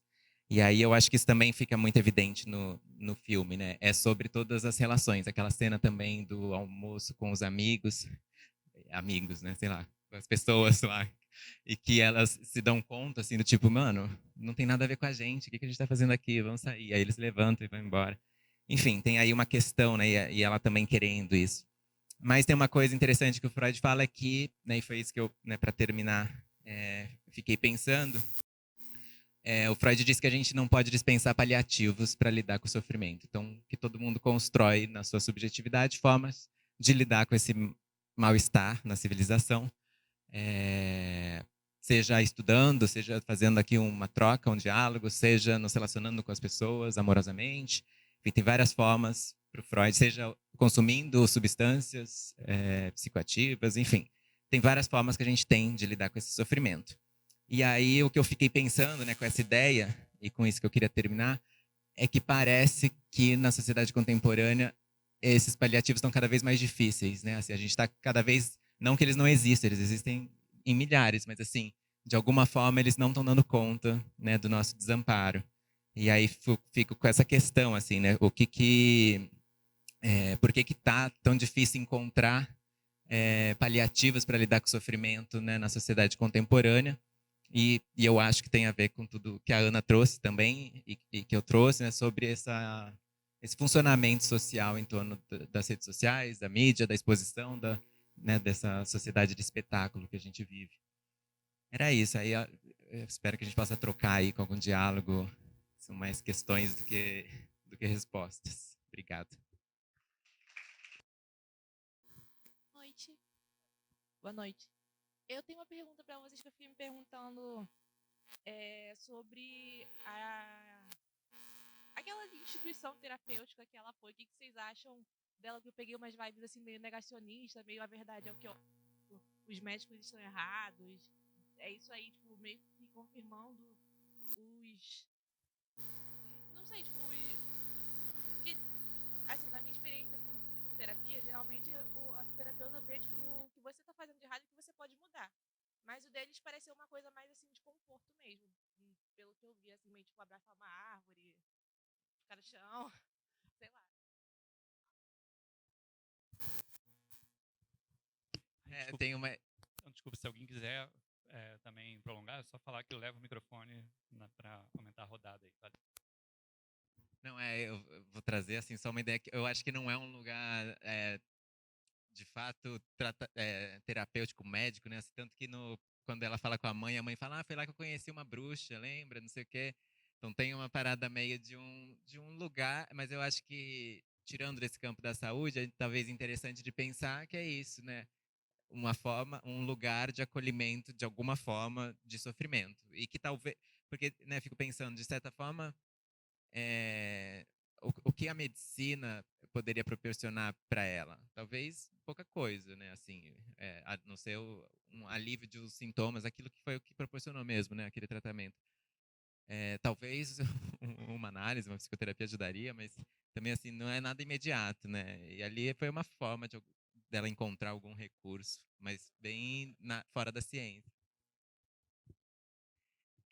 C: E aí eu acho que isso também fica muito evidente no filme, né? É sobre todas as relações, aquela cena também do almoço com os amigos, né? Sei lá, as pessoas lá e que elas se dão conta, assim, do tipo, mano, não tem nada a ver com a gente, o que a gente está fazendo aqui? Vamos sair. Aí eles levantam e vão embora. Enfim, tem aí uma questão, né, e ela também querendo isso. Mas tem uma coisa interessante que o Freud fala aqui, né, e foi isso que eu, né, para terminar, fiquei pensando. O Freud diz que a gente não pode dispensar paliativos para lidar com o sofrimento. Então, que todo mundo constrói na sua subjetividade formas de lidar com esse mal-estar na civilização, seja estudando, seja fazendo aqui uma troca, um diálogo, seja nos relacionando com as pessoas amorosamente. Enfim, tem várias formas para o Freud, seja consumindo substâncias psicoativas, enfim. Tem várias formas que a gente tem de lidar com esse sofrimento. E aí o que eu fiquei pensando, né, com essa ideia, e com isso que eu queria terminar, é que parece que na sociedade contemporânea esses paliativos estão cada vez mais difíceis, né? Assim, a gente está cada vez, não que eles não existem, eles existem em milhares, mas assim, de alguma forma eles não estão dando conta, né, do nosso desamparo. E aí fico com essa questão, assim, né? Por que tá tão difícil encontrar paliativos para lidar com o sofrimento, né, na sociedade contemporânea? E eu acho que tem a ver com tudo que a Ana trouxe também e que eu trouxe, né, sobre esse funcionamento social em torno das redes sociais, da mídia, da exposição, né, dessa sociedade de espetáculo que a gente vive. Era isso. Aí eu espero que a gente possa trocar aí com algum diálogo. São mais questões do que respostas. Obrigado.
D: Noite. Boa noite. Eu tenho uma pergunta para vocês que eu fiquei me perguntando sobre aquela instituição terapêutica que ela foi. O que vocês acham dela? Que eu peguei umas vibes assim meio negacionista, meio a verdade é o que os médicos estão errados. É isso aí, tipo, meio que confirmando os... Não sei, tipo, porque, assim, na minha experiência com terapia, geralmente a terapeuta vê, tipo, o que você tá fazendo de errado e que você pode mudar. Mas o deles pareceu uma coisa mais, assim, de conforto mesmo. Pelo que eu vi, assim, meio, tipo, abraçar uma árvore, ficar no chão, sei lá.
C: Tem uma...
A: Então, desculpa, se alguém quiser também prolongar, é só falar que eu levo o microfone para aumentar a rodada aí, vale?
C: Não, eu vou trazer assim só uma ideia que eu acho que não é um lugar de fato terapêutico, médico, né? Assim, tanto que quando ela fala com a mãe fala, foi lá que eu conheci uma bruxa, lembra? Não sei o quê. Então tem uma parada meio de um lugar, mas eu acho que tirando desse campo da saúde, talvez interessante de pensar que é isso, né? Um lugar de acolhimento de alguma forma de sofrimento e que talvez, porque, né? Fico pensando de certa forma o que a medicina poderia proporcionar para ela? Talvez pouca coisa, né? Assim, a não ser um alívio dos sintomas, aquilo que foi o que proporcionou mesmo, né? Aquele tratamento. Talvez uma análise, uma psicoterapia ajudaria, mas também assim não é nada imediato, né? E ali foi uma forma dela encontrar algum recurso, mas bem fora da ciência.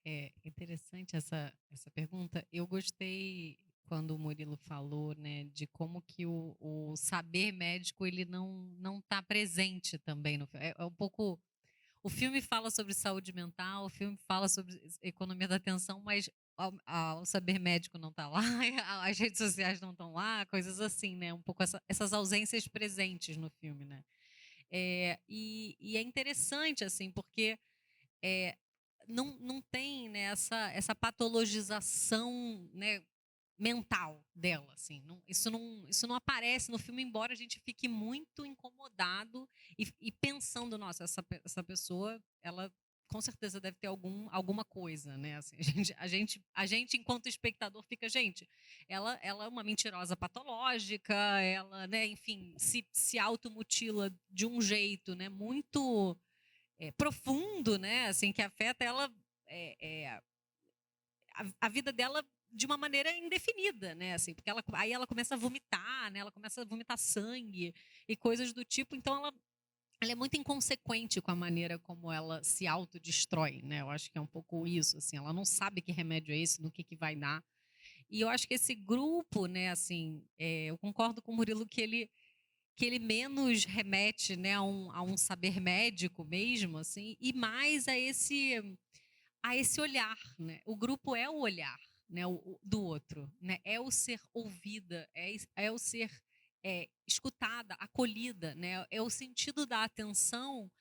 B: É interessante essa pergunta. Eu gostei quando o Murilo falou, né, de como que o saber médico ele não está presente também no filme. É um pouco o filme fala sobre saúde mental, o filme fala sobre economia da atenção, mas o saber médico não está lá, as redes sociais não estão lá, coisas assim, né? Um pouco essas ausências presentes no filme, né? E é interessante assim, porque é, não tem, né, essa patologização, né, mental dela, assim. Isso não aparece no filme, embora a gente fique muito incomodado e pensando, nossa, essa pessoa, ela com certeza deve ter alguma coisa, né? Assim, a gente, enquanto espectador, fica, gente, ela é uma mentirosa patológica, ela, né, enfim, se automutila de um jeito, né, muito profundo, né? Assim, que afeta ela, a vida dela de uma maneira indefinida, né? Assim, porque aí ela começa a vomitar, né? Ela começa a vomitar sangue e coisas do tipo. Então ela é muito inconsequente com a maneira como ela se autodestrói, né? Eu acho que é um pouco isso, assim. Ela não sabe que remédio é esse, no que vai dar. E eu acho que esse grupo, né? Assim, eu concordo com o Murilo que que ele menos remete, né, a um saber médico mesmo, assim, e mais a esse olhar, né? O grupo é o olhar, né, do outro, né? É o ser ouvida, é o ser escutada, acolhida, né? É o sentido da atenção,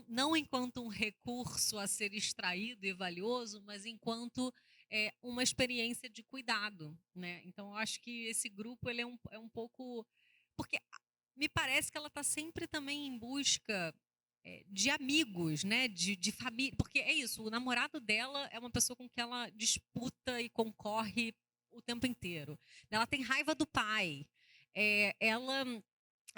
B: não enquanto um recurso a ser extraído e valioso, mas enquanto uma experiência de cuidado, né? Então, eu acho que esse grupo ele é um pouco porque me parece que ela está sempre também em busca de amigos, né? De família. Porque é isso, o namorado dela é uma pessoa com que ela disputa e concorre o tempo inteiro. Ela tem raiva do pai.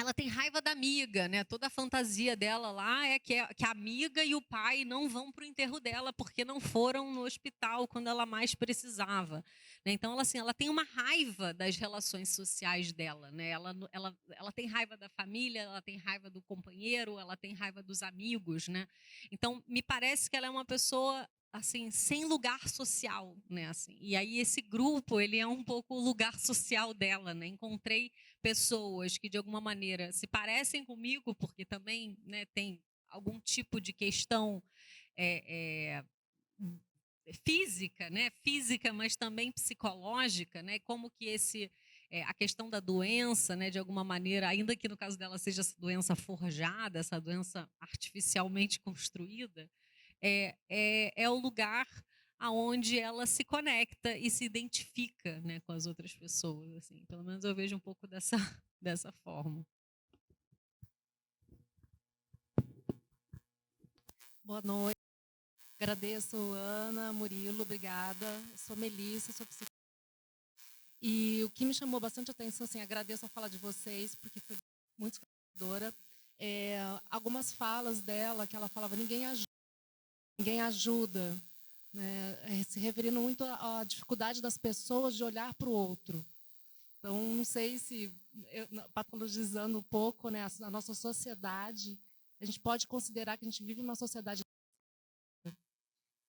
B: Ela tem raiva da amiga, né? Toda a fantasia dela lá é que a amiga e o pai não vão para o enterro dela porque não foram no hospital quando ela mais precisava, né? Então, ela tem uma raiva das relações sociais dela, né? Ela tem raiva da família, ela tem raiva do companheiro, ela tem raiva dos amigos, né? Então, me parece que ela é uma pessoa assim sem lugar social, né? Assim, e aí esse grupo ele é um pouco o lugar social dela, né? Encontrei pessoas que de alguma maneira se parecem comigo, porque também, né, tem algum tipo de questão é, física, né, física, mas também psicológica, né, como que a questão da doença, né, de alguma maneira, ainda que no caso dela seja essa doença forjada, essa doença artificialmente construída, é o lugar aonde ela se conecta e se identifica, né, com as outras pessoas, assim. Pelo menos eu vejo um pouco dessa dessa forma.
E: Boa noite. Agradeço, Ana, Murilo, obrigada. Sou Melissa, sou psicóloga. E o que me chamou bastante atenção, assim, agradeço a fala de vocês, porque foi muito esclarecedora. Algumas falas dela, que ela falava, ninguém ajuda, né? Se referindo muito à dificuldade das pessoas de olhar para o outro. Então, não sei se, patologizando um pouco, né, a nossa sociedade, a gente pode considerar que a gente vive uma sociedade,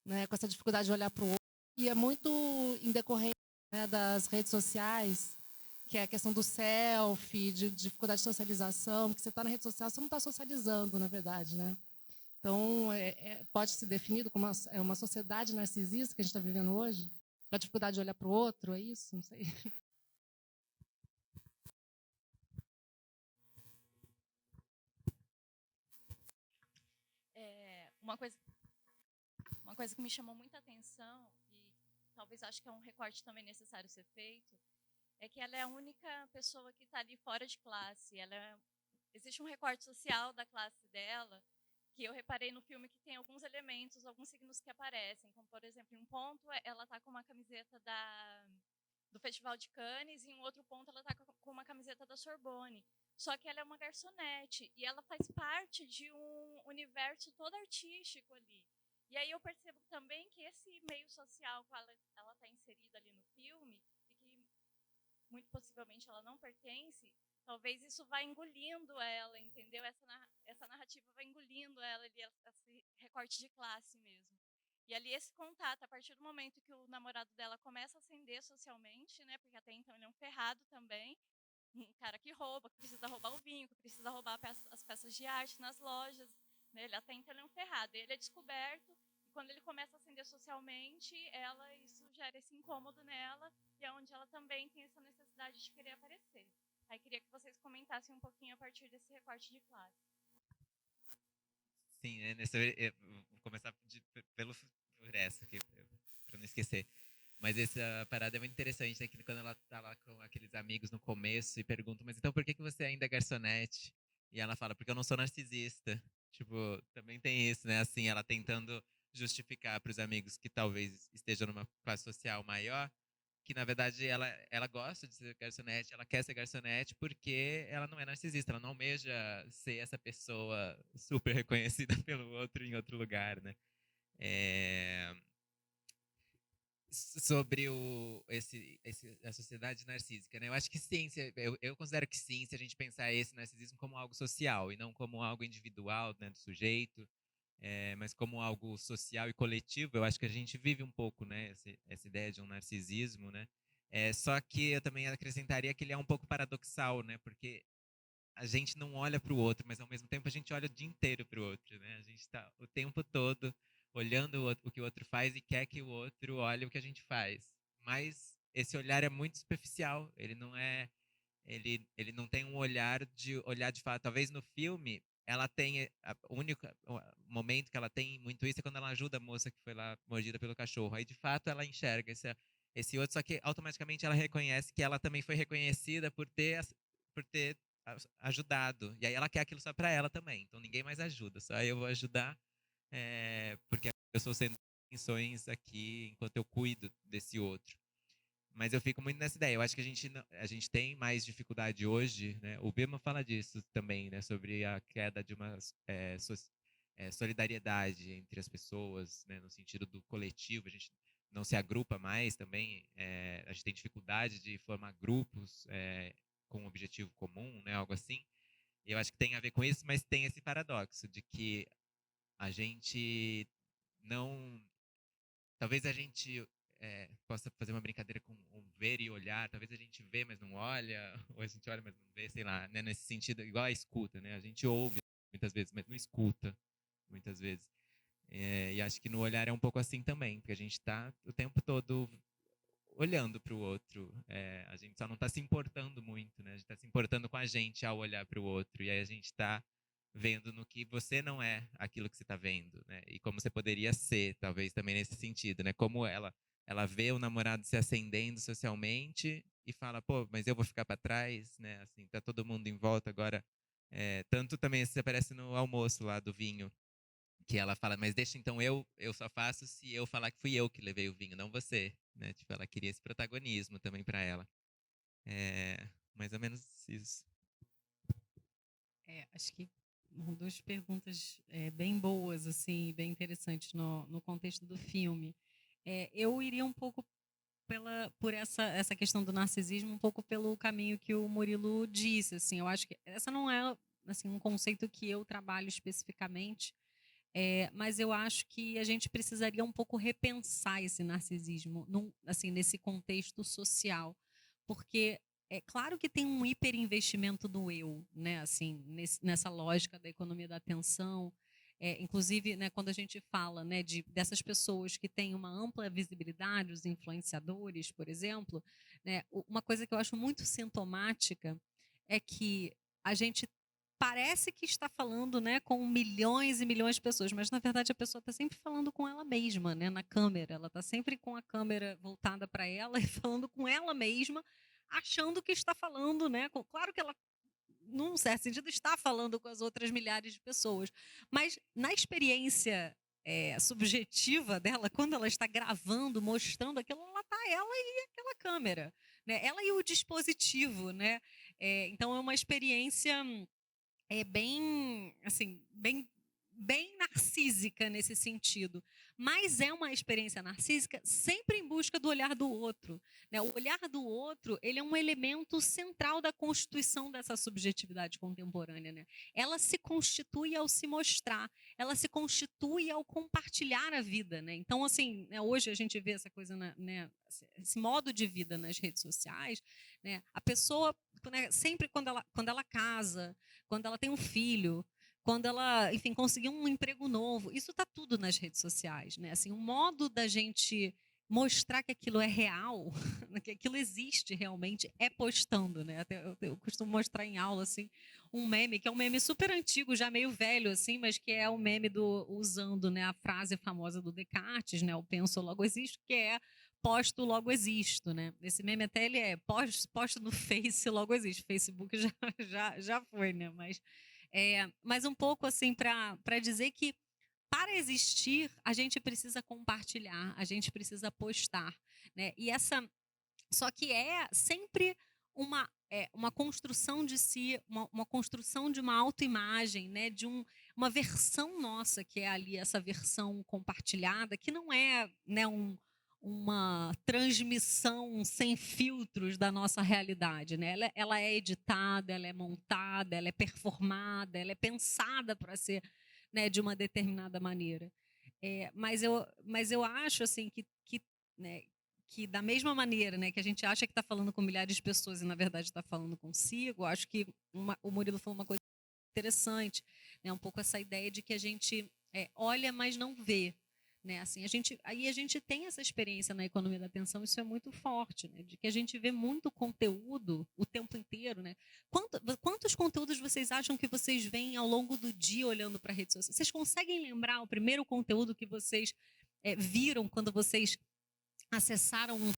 E: né, com essa dificuldade de olhar para o outro, e é muito em decorrência, né, das redes sociais, que é a questão do selfie, de dificuldade de socialização, porque você está na rede social, você não está socializando, na verdade, né? Então, pode ser definido como uma sociedade narcisista que a gente está vivendo hoje? A dificuldade de olhar para o outro, é isso? Não sei.
F: Uma coisa que me chamou muita atenção, e talvez acho que é um recorte também necessário ser feito, é que ela é a única pessoa que está ali fora de classe. Existe um recorte social da classe dela, que eu reparei no filme que tem alguns elementos, alguns signos que aparecem, como, por exemplo, em um ponto ela está com uma camiseta do Festival de Cannes, e em um outro ponto ela está com uma camiseta da Sorbonne. Só que ela é uma garçonete, e ela faz parte de um universo todo artístico ali. E aí eu percebo também que esse meio social que ela está inserida ali no filme, e que muito possivelmente ela não pertence, talvez isso vá engolindo ela, entendeu? Essa narrativa vai engolindo ela ali, esse recorte de classe mesmo. E ali esse contato, a partir do momento que o namorado dela começa a ascender socialmente, né? Porque até então ele é um ferrado também, um cara que rouba, que precisa roubar o vinho, que precisa roubar as peças de arte nas lojas, né? Ele até então ele é um ferrado. Ele é descoberto, e quando ele começa a ascender socialmente, isso gera esse incômodo nela, e é onde ela também tem essa necessidade de querer aparecer. Aí queria que vocês comentassem um pouquinho a partir desse recorte de classe.
C: Sim, né? Vou começar por essa, para não esquecer. Mas essa parada é muito interessante, né? Que quando ela tá lá com aqueles amigos no começo e perguntam, mas então por que você ainda é garçonete? E ela fala, porque eu não sou narcisista. Tipo, também tem isso, né? Assim, ela tentando justificar para os amigos que talvez estejam numa classe social maior, que na verdade ela gosta de ser garçonete, ela quer ser garçonete porque ela não é narcisista, ela não almeja ser essa pessoa super reconhecida pelo outro em outro lugar, né? Sobre a sociedade narcísica, né? Eu acho que sim, eu considero que sim, se a gente pensar esse narcisismo como algo social e não como algo individual, né, do sujeito, mas como algo social e coletivo. Eu acho que a gente vive um pouco, né, essa ideia de um narcisismo, né? Só que eu também acrescentaria que ele é um pouco paradoxal, né? Porque a gente não olha para o outro, mas ao mesmo tempo a gente olha o dia inteiro para o outro, né? A gente está o tempo todo olhando o que o outro faz e quer que o outro olhe o que a gente faz. Mas esse olhar é muito superficial, ele não tem um olhar de fato. Talvez no filme ela tenha o único momento que ela tem muito isso é quando ela ajuda a moça que foi lá mordida pelo cachorro. Aí de fato ela enxerga esse outro, só que automaticamente ela reconhece que ela também foi reconhecida por ter ajudado. E aí ela quer aquilo só para ela também. Então ninguém mais ajuda, só eu vou ajudar, porque eu estou sendo intenções aqui enquanto eu cuido desse outro. Mas eu fico muito nessa ideia. Eu acho que a gente tem mais dificuldade hoje, né? O Bema fala disso também, né? Sobre a queda de uma solidariedade entre as pessoas, né? No sentido do coletivo. A gente não se agrupa mais também. A gente tem dificuldade de formar grupos com um objetivo comum, né? Algo assim. E eu acho que tem a ver com isso, mas tem esse paradoxo de que a gente não. Talvez a gente possa fazer uma brincadeira com o ver e olhar. Talvez a gente vê, mas não olha, ou a gente olha, mas não vê, sei lá, né? Nesse sentido, igual a escuta, né? A gente ouve muitas vezes, mas não escuta muitas vezes. E acho que no olhar é um pouco assim também, porque a gente está o tempo todo olhando para o outro. A gente só não está se importando muito, né? A gente está se importando com a gente ao olhar para o outro. E aí a gente está vendo no que você não é aquilo que você está vendo, né? E como você poderia ser, talvez também nesse sentido, né? Como ela vê o namorado se ascendendo socialmente e fala, pô, mas eu vou ficar para trás, né? Assim, tá todo mundo em volta agora. Tanto também isso aparece no almoço lá do vinho, que ela fala, mas deixa então eu só faço se eu falar que fui eu que levei o vinho, não você, né? Tipo, ela queria esse protagonismo também para ela. Mais ou menos isso.
B: Acho que duas perguntas bem boas, assim, bem interessantes no contexto do filme. Eu iria um pouco por essa questão do narcisismo, um pouco pelo caminho que o Murilo disse. Assim, eu acho que essa não é assim, um conceito que eu trabalho especificamente, mas eu acho que a gente precisaria um pouco repensar esse narcisismo assim, nesse contexto social, porque é claro que tem um hiperinvestimento no eu, né? Assim, nessa lógica da economia da atenção. Inclusive, né, quando a gente fala, né, dessas pessoas que têm uma ampla visibilidade, os influenciadores, por exemplo, né, uma coisa que eu acho muito sintomática é que a gente parece que está falando, né, com milhões e milhões de pessoas, mas na verdade a pessoa está sempre falando com ela mesma, né, na câmera. Ela está sempre com a câmera voltada para ela e falando com ela mesma, achando que está falando, né? Claro que ela, num certo sentido, está falando com as outras milhares de pessoas, mas na experiência subjetiva dela, quando ela está gravando, mostrando aquilo, ela está ela e aquela câmera, né? Ela e o dispositivo, né? Então é uma experiência bem, assim, bem narcísica nesse sentido, mas é uma experiência narcísica sempre em busca do olhar do outro, né? O olhar do outro, ele é um elemento central da constituição dessa subjetividade contemporânea, né? Ela se constitui ao se mostrar, ela se constitui ao compartilhar a vida, né? Então, assim, né, hoje a gente vê essa coisa, né, esse modo de vida nas redes sociais, né? A pessoa, né, sempre quando ela casa, quando ela tem um filho, quando ela, enfim, conseguiu um emprego novo, isso está tudo nas redes sociais, né? Assim, o modo da gente mostrar que aquilo é real, que aquilo existe realmente, é postando, né? Até eu costumo mostrar em aula assim um meme que é um meme super antigo, já meio velho assim, mas que é o meme usando, né, a frase famosa do Descartes, né? O penso logo existo, que é posto logo existo, né? Esse meme até ele posto no Face logo existe. Facebook já foi, né? Mas um pouco assim para dizer que para existir a gente precisa compartilhar, a gente precisa postar, né? Só que é sempre uma construção de si, uma construção de uma autoimagem, né? Uma versão nossa que é ali essa versão compartilhada, que não é, né, uma transmissão sem filtros da nossa realidade, né? Ela é editada, ela é montada, ela é performada, ela é pensada para ser, né, de uma determinada maneira. Mas eu acho assim né, que da mesma maneira, né, que a gente acha que está falando com milhares de pessoas e na verdade está falando consigo, acho que o Murilo falou uma coisa interessante, né, um pouco essa ideia de que a gente olha, mas não vê. Né? Assim, aí a gente tem essa experiência na economia da atenção, isso é muito forte, né? De que a gente vê muito conteúdo o tempo inteiro. Né? Quantos conteúdos vocês acham que vocês veem ao longo do dia olhando para a rede social? Vocês conseguem lembrar o primeiro conteúdo que vocês viram quando vocês acessaram um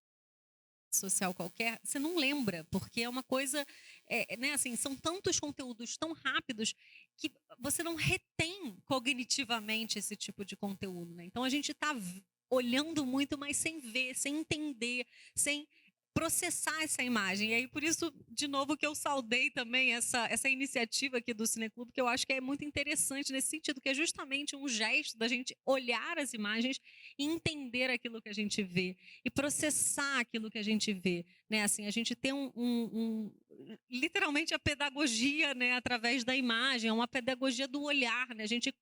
B: social qualquer? Você não lembra, porque é uma coisa, né, assim, são tantos conteúdos tão rápidos que você não retém cognitivamente esse tipo de conteúdo. Né? Então a gente está olhando muito, mas sem ver, sem entender, sem processar essa imagem. E aí, por isso, de novo, que eu saudei também essa iniciativa aqui do Cineclube, que eu acho que é muito interessante nesse sentido, que é justamente um gesto da gente olhar as imagens e entender aquilo que a gente vê e processar aquilo que a gente vê. Né? Assim, a gente tem literalmente a pedagogia, né, através da imagem, é uma pedagogia do olhar. Né? A gente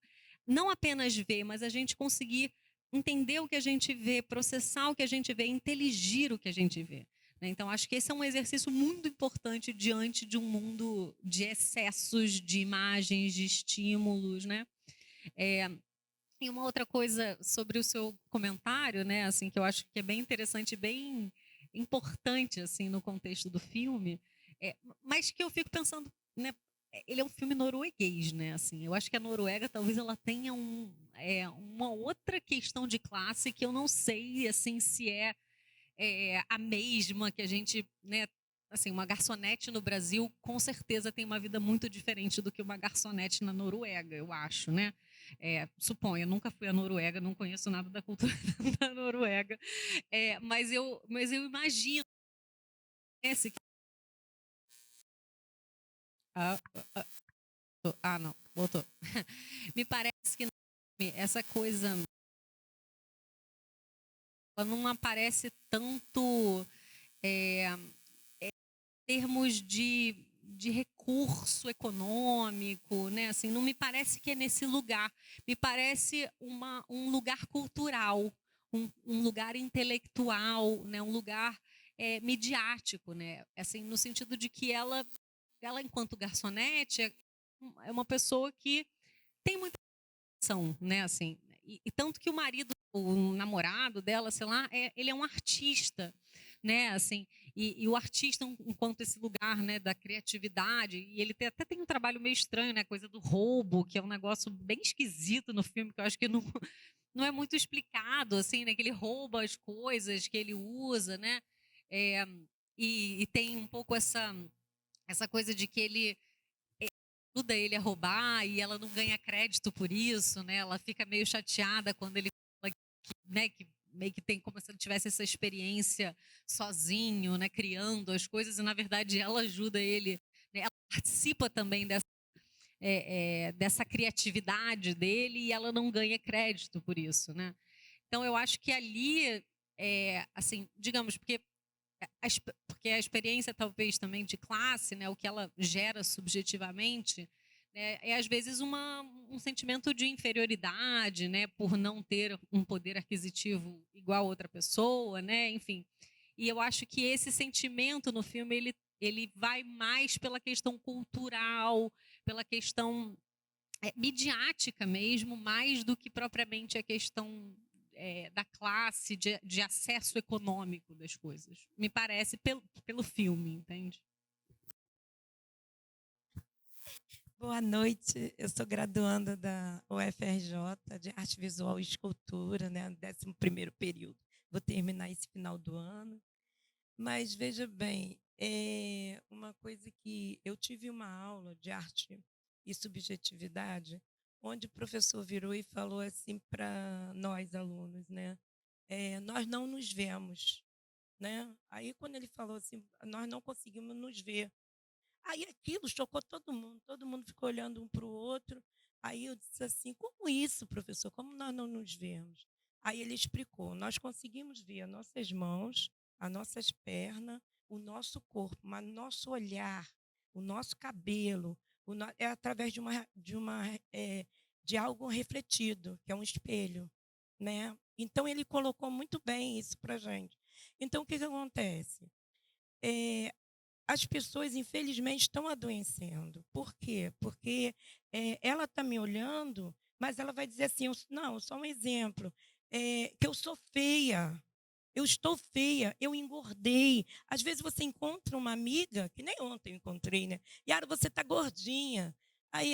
B: não apenas vê, mas a gente conseguir entender o que a gente vê, processar o que a gente vê, inteligir o que a gente vê. Então, acho que esse é um exercício muito importante diante de um mundo de excessos, de imagens, de estímulos. Né? E uma outra coisa sobre o seu comentário, né, assim, que eu acho que é bem interessante, bem importante assim, no contexto do filme, mas que eu fico pensando, né, ele é um filme norueguês, né? Assim, eu acho que a Noruega talvez ela tenha uma outra questão de classe que eu não sei assim, se a mesma que a gente, né, assim, uma garçonete no Brasil com certeza tem uma vida muito diferente do que uma garçonete na Noruega, eu acho, né? Suponho, eu nunca fui à Noruega, não conheço nada da cultura da Noruega, mas eu imagino esse não, voltou. Me parece que essa coisa ela não aparece tanto em termos de recurso econômico, né? Assim, não me parece que é nesse lugar. Me parece um lugar cultural, um lugar intelectual, né? Um lugar midiático, né? Assim, no sentido de que ela enquanto garçonete, é uma pessoa que tem muita ação, né? Assim, e tanto que o marido, o namorado dela, sei lá, ele é um artista, né? Assim, e o artista, enquanto esse lugar, né, da criatividade, e ele até tem um trabalho meio estranho, né? Coisa do roubo, que é um negócio bem esquisito no filme, que eu acho que não é muito explicado, assim, né? Que ele rouba as coisas que ele usa, né? E tem um pouco essa coisa de que ele ajuda ele a roubar e ela não ganha crédito por isso, né? Ela fica meio chateada quando ele fala que, né, que meio que tem como se ele tivesse essa experiência sozinho, né, criando as coisas e na verdade ela ajuda ele, né? Ela participa também dessa criatividade dele e ela não ganha crédito por isso, né? Então eu acho que ali, assim, digamos, porque a experiência talvez também de classe, né, o que ela gera subjetivamente, né, é às vezes um sentimento de inferioridade, né, por não ter um poder aquisitivo igual a outra pessoa, né, enfim. E eu acho que esse sentimento no filme ele vai mais pela questão cultural, pela questão midiática mesmo, mais do que propriamente a questão da classe, de acesso econômico das coisas. Me parece pelo filme, entende?
G: Boa noite, eu sou graduanda da UFRJ de Arte Visual e Escultura, né, 11º período. Vou terminar esse final do ano. Mas, veja bem, uma coisa que eu tive uma aula de arte e subjetividade, onde o professor virou e falou assim para nós, alunos, né? Nós não nos vemos, né? Aí, quando ele falou assim, nós não conseguimos nos ver. Aí aquilo chocou todo mundo ficou olhando um para o outro. Aí eu disse assim, como isso, professor? Como nós não nos vemos? Aí ele explicou, nós conseguimos ver as nossas mãos, as nossas pernas, o nosso corpo, mas nosso olhar, o nosso cabelo, é através de algo refletido, que é um espelho, né? Então ele colocou muito bem isso para gente. Então, o que acontece? As pessoas, infelizmente, estão adoecendo. Por quê? Porque ela está me olhando, mas ela vai dizer assim, não, só um exemplo, que eu sou feia, eu estou feia, eu engordei. Às vezes você encontra uma amiga, que nem ontem eu encontrei, né? Yara, você está gordinha. Aí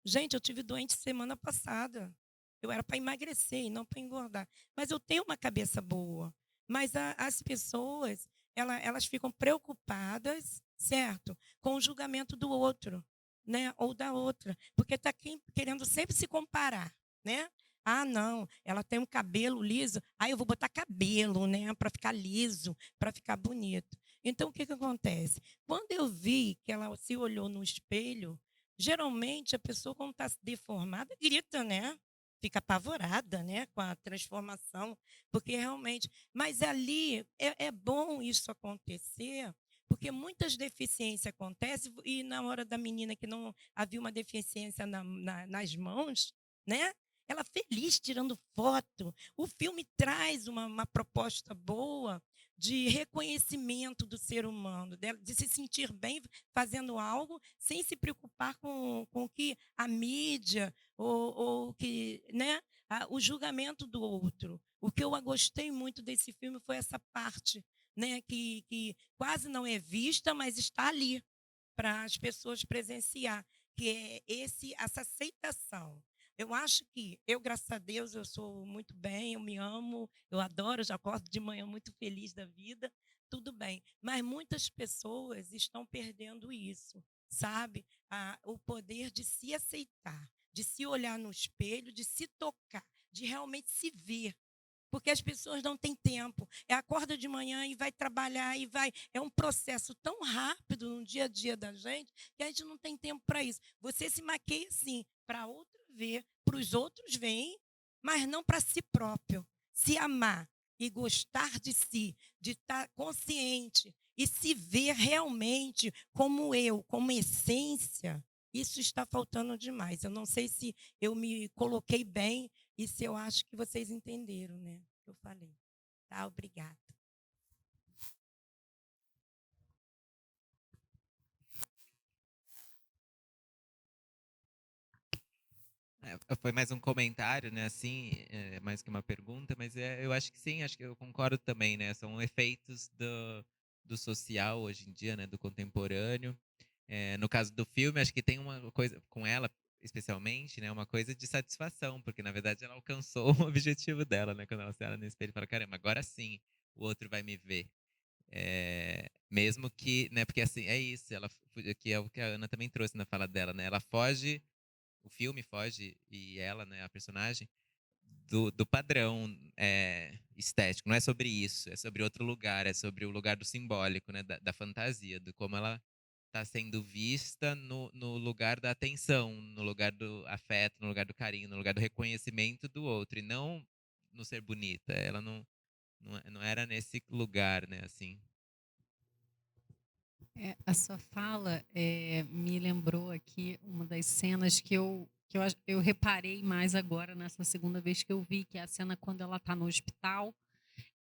G: gente, eu tive doente semana passada. Eu era para emagrecer e não para engordar. Mas eu tenho uma cabeça boa. Mas as pessoas, elas ficam preocupadas, certo? Com o julgamento do outro, né? Ou da outra. Porque está querendo sempre se comparar, né? Ah, não, ela tem um cabelo liso. Ah, eu vou botar cabelo, né? Para ficar liso, para ficar bonito. Então, o que acontece? Quando eu vi que ela se olhou no espelho, geralmente a pessoa, quando está deformada, grita, né? Fica apavorada, né, com a transformação, porque realmente. Mas ali é bom isso acontecer, porque muitas deficiências acontecem, e na hora da menina que não havia uma deficiência nas mãos, né? Ela feliz tirando foto. O filme traz uma proposta boa de reconhecimento do ser humano, de se sentir bem fazendo algo sem se preocupar com o que a mídia ou que, né, o julgamento do outro. O que eu gostei muito desse filme foi essa parte, né, que quase não é vista, mas está ali para as pessoas presenciar, que é essa aceitação. Eu acho que graças a Deus, eu sou muito bem, eu me amo, eu adoro, eu já acordo de manhã muito feliz da vida, tudo bem. Mas muitas pessoas estão perdendo isso, sabe? O poder de se aceitar, de se olhar no espelho, de se tocar, de realmente se ver. Porque as pessoas não têm tempo. Acorda de manhã e vai trabalhar e vai. É um processo tão rápido no dia a dia da gente que a gente não tem tempo para isso. Você se maqueia sim, para outra ver, para os outros verem, mas não para si próprio. Se amar e gostar de si, de estar consciente e se ver realmente como eu, como essência, isso está faltando demais. Eu não sei se eu me coloquei bem. Isso eu acho que vocês entenderam, né? O que eu falei. Tá? Obrigada.
C: Foi mais um comentário, né? Assim, mais que uma pergunta, mas eu acho que sim, acho que eu concordo também, né? São efeitos do social hoje em dia, né? Do contemporâneo. No caso do filme, acho que tem uma coisa com ela, especialmente, né? Uma coisa de satisfação, porque na verdade ela alcançou o objetivo dela, né? Quando ela se olha no espelho e fala, caramba, agora sim o outro vai me ver. Mesmo que, né? Porque assim, é isso, que é o que a Ana também trouxe na fala dela, né? Ela foge, o filme foge, e ela, né, a personagem, do padrão estético. Não é sobre isso, é sobre outro lugar, é sobre o lugar do simbólico, né? Da fantasia, do como ela está sendo vista no lugar da atenção, no lugar do afeto, no lugar do carinho, no lugar do reconhecimento do outro, e não no ser bonita. Ela não era nesse lugar, né, assim.
B: A sua fala me lembrou aqui uma das cenas que eu reparei mais agora, nessa segunda vez que eu vi, que é a cena quando ela está no hospital,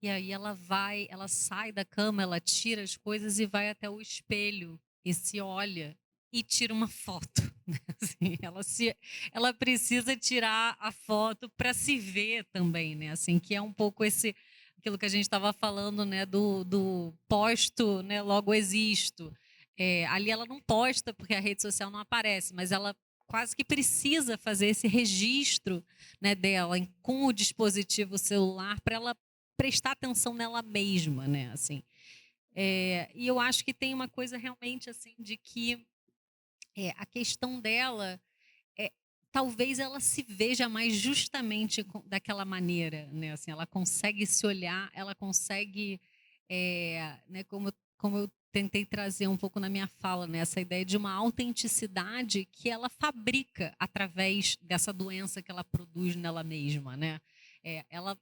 B: e aí ela sai da cama, ela tira as coisas e vai até o espelho e se olha e tira uma foto. Né? Assim, ela precisa tirar a foto para se ver também, né? Assim, que é um pouco aquilo que a gente estava falando, né? Do posto, né? Logo existo. Ali ela não posta porque a rede social não aparece, mas ela quase que precisa fazer esse registro, né, dela com o dispositivo celular para ela prestar atenção nela mesma, né? Assim, e eu acho que tem uma coisa realmente assim de que a questão dela talvez ela se veja mais justamente daquela maneira, né? Assim, ela consegue se olhar, ela consegue, né? Como eu tentei trazer um pouco na minha fala, né? Essa ideia de uma autenticidade que ela fabrica através dessa doença que ela produz nela mesma, né? Ela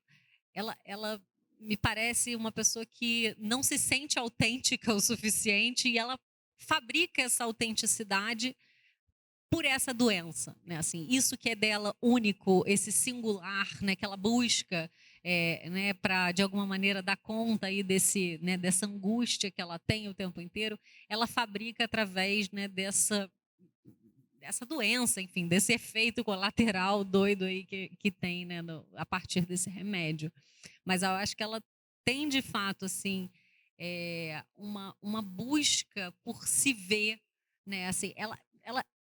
B: me parece uma pessoa que não se sente autêntica o suficiente e ela fabrica essa autenticidade por essa doença, né? Assim, isso que é dela único, esse singular, né? Que ela busca né, para de alguma maneira dar conta aí né, dessa angústia que ela tem o tempo inteiro, ela fabrica através, né, dessa doença, enfim, desse efeito colateral doido aí que tem, né, a partir desse remédio. Mas eu acho que ela tem, de fato, assim, uma busca por se ver, né, assim,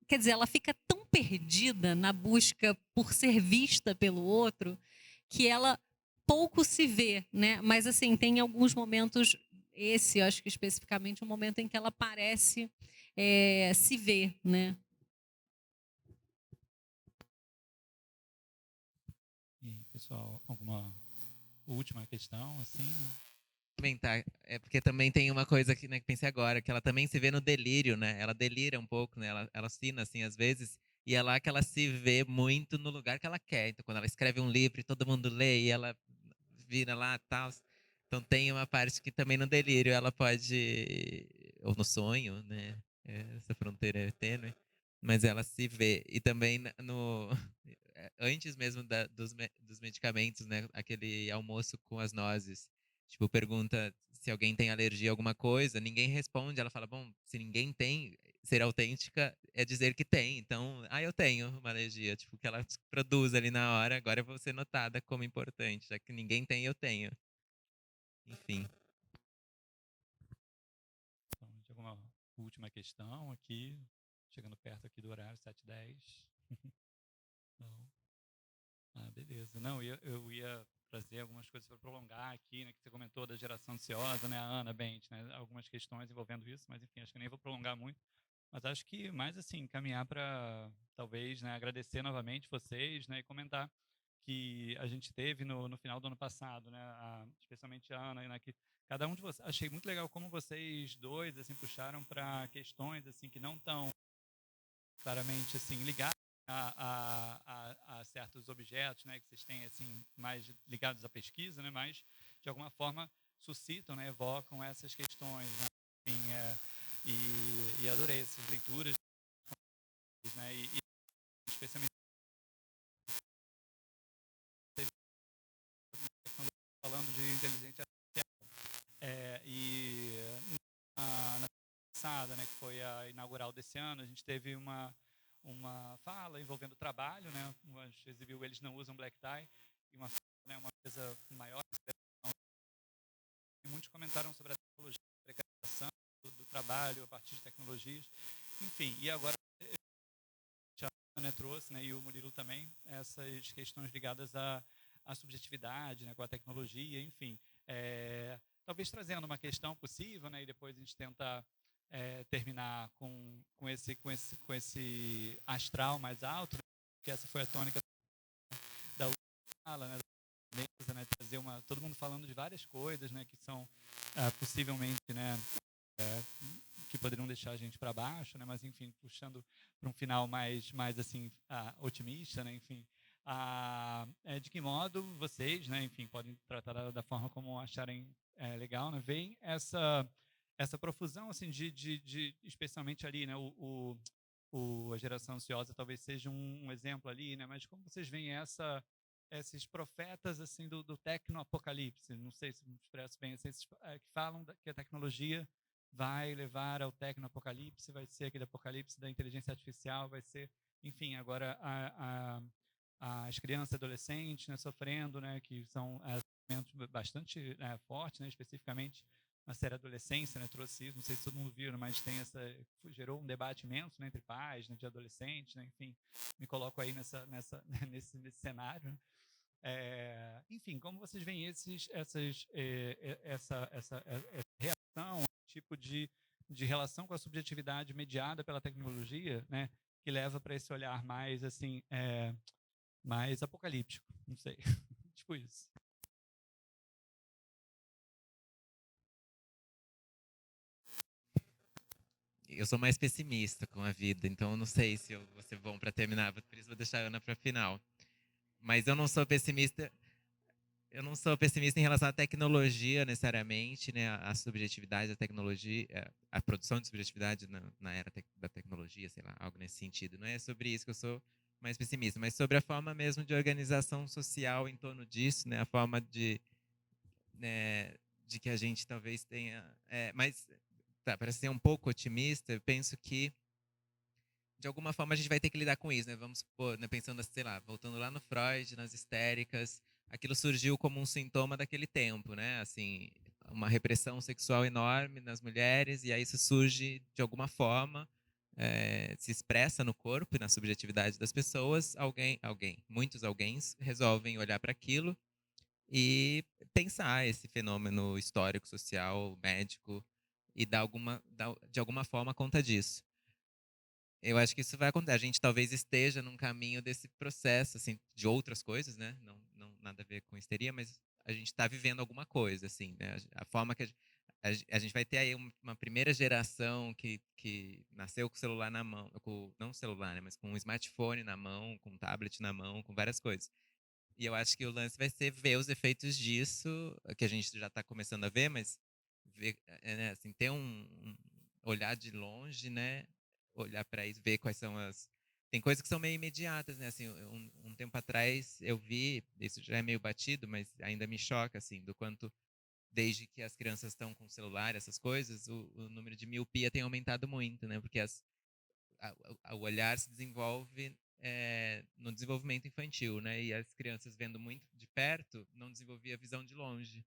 B: quer dizer, ela fica tão perdida na busca por ser vista pelo outro que ela pouco se vê, né, mas, assim, tem alguns momentos, eu acho que especificamente um momento em que ela parece se ver, né.
A: E, pessoal, alguma última questão, assim?
C: Comentar, é porque também tem uma coisa que, né, que pensei agora, que ela também se vê no delírio, né? Ela delira um pouco, né? Ela assina, assim, às vezes, e é lá que ela se vê muito no lugar que ela quer. Então, quando ela escreve um livro e todo mundo lê, e ela vira lá, tal. Então, tem uma parte que também no delírio ela pode, ou no sonho, né? Essa fronteira é tênue, mas ela se vê. E também no antes mesmo dos medicamentos, né? Aquele almoço com as nozes. Tipo, pergunta se alguém tem alergia a alguma coisa, ninguém responde. Ela fala, bom, se ninguém tem, ser autêntica é dizer que tem. Então, eu tenho uma alergia. Tipo, que ela produz ali na hora, agora eu vou ser notada como importante. Já que ninguém tem, eu tenho. Enfim.
A: Então, de alguma última questão aqui, chegando perto aqui do horário, 7h10. Não. Beleza. Não, eu ia trazer algumas coisas para prolongar aqui, né, que você comentou da geração ansiosa, né, a Ana Bent, né, algumas questões envolvendo isso, mas enfim, acho que nem vou prolongar muito. Mas acho que mais assim, caminhar para talvez, né, agradecer novamente vocês, né, e comentar que a gente teve no final do ano passado, né, especialmente a Ana, né, que cada um de vocês, achei muito legal como vocês dois assim puxaram para questões assim que não estão claramente assim ligadas a certos objetos, né, que vocês têm assim mais ligados à pesquisa, né, mas de alguma forma suscitam, né, evocam essas questões, né, enfim, e adorei essas leituras, né, e especialmente falando de inteligência artificial, e na passada, né, que foi a inaugural desse ano, a gente teve uma fala envolvendo trabalho, né, exibiu Eles Não Usam Black Tie, e uma coisa maior, e muitos comentaram sobre a tecnologia, a precarização do trabalho a partir de tecnologias, enfim, e agora a Ana trouxe, né, e o Murilo também, essas questões ligadas à subjetividade, né, com a tecnologia, enfim, talvez trazendo uma questão possível, né, e depois a gente tenta terminar com esse astral mais alto, né, que essa foi a tônica da última fala, né, da mesa, né, trazer todo mundo falando de várias coisas, né, que são possivelmente, né, que poderiam deixar a gente para baixo, né, mas enfim, puxando para um final mais assim otimista, né, enfim, de que modo vocês, né, enfim, podem tratar da forma como acharem legal, né, veem essa profusão assim de especialmente ali, né, a geração ansiosa talvez seja um exemplo ali, né, mas como vocês veem esses profetas assim do tecno-apocalipse, não sei se me expresso bem, esses que falam que a tecnologia vai levar ao tecno-apocalipse, vai ser aquele apocalipse da inteligência artificial, vai ser, enfim, agora as crianças e adolescentes, né, sofrendo, né, que são momentos bastante fortes, né, especificamente na série Adolescência, né, trouxe isso, não sei se todo mundo viu, né, mas gerou um debate imenso, né, entre pais, né, de adolescentes, né, enfim, me coloco aí nesse cenário, né. Enfim, como vocês veem essa reação, tipo de relação com a subjetividade mediada pela tecnologia, né, que leva para esse olhar mais assim, mais apocalíptico, não sei, tipo isso.
C: Eu sou mais pessimista com a vida, então eu não sei se eu vou ser bom para terminar, por isso vou deixar a Ana para final. Mas eu não sou pessimista. Eu não sou pessimista em relação à tecnologia necessariamente, né? A subjetividade da tecnologia, a produção de subjetividade na era da tecnologia, sei lá, algo nesse sentido. Não é sobre isso que eu sou mais pessimista, mas sobre a forma mesmo de organização social em torno disso, né? A forma né, de que a gente talvez tenha, mas tá, para ser um pouco otimista, eu penso que de alguma forma a gente vai ter que lidar com isso, né? Vamos supor, né, pensando, sei lá, voltando lá no Freud, nas histéricas, aquilo surgiu como um sintoma daquele tempo, né? Assim, uma repressão sexual enorme nas mulheres, e aí isso surge de alguma forma, se expressa no corpo e na subjetividade das pessoas. Muitos alguéms resolvem olhar para aquilo e pensar esse fenômeno histórico, social, médico e dar de alguma forma conta disso. Eu acho que isso vai acontecer. A gente talvez esteja num caminho desse processo, assim, de outras coisas, né? Não nada a ver com histeria, mas a gente está vivendo alguma coisa, assim, né? A forma que a gente vai ter aí uma primeira geração que nasceu com o celular na mão, não celular, né? Mas com um smartphone na mão, com um tablet na mão, com várias coisas. E eu acho que o lance vai ser ver os efeitos disso, que a gente já está começando a ver, mas ver, né, assim, ter um olhar de longe, né? Olhar para isso, ver quais são as. Tem coisas que são meio imediatas, né? Assim, um tempo atrás eu vi, isso já é meio batido, mas ainda me choca, assim, do quanto, desde que as crianças estão com celular, essas coisas, o número de miopia tem aumentado muito, né? Porque o olhar se desenvolve no desenvolvimento infantil, né? E as crianças vendo muito de perto não desenvolvia a visão de longe.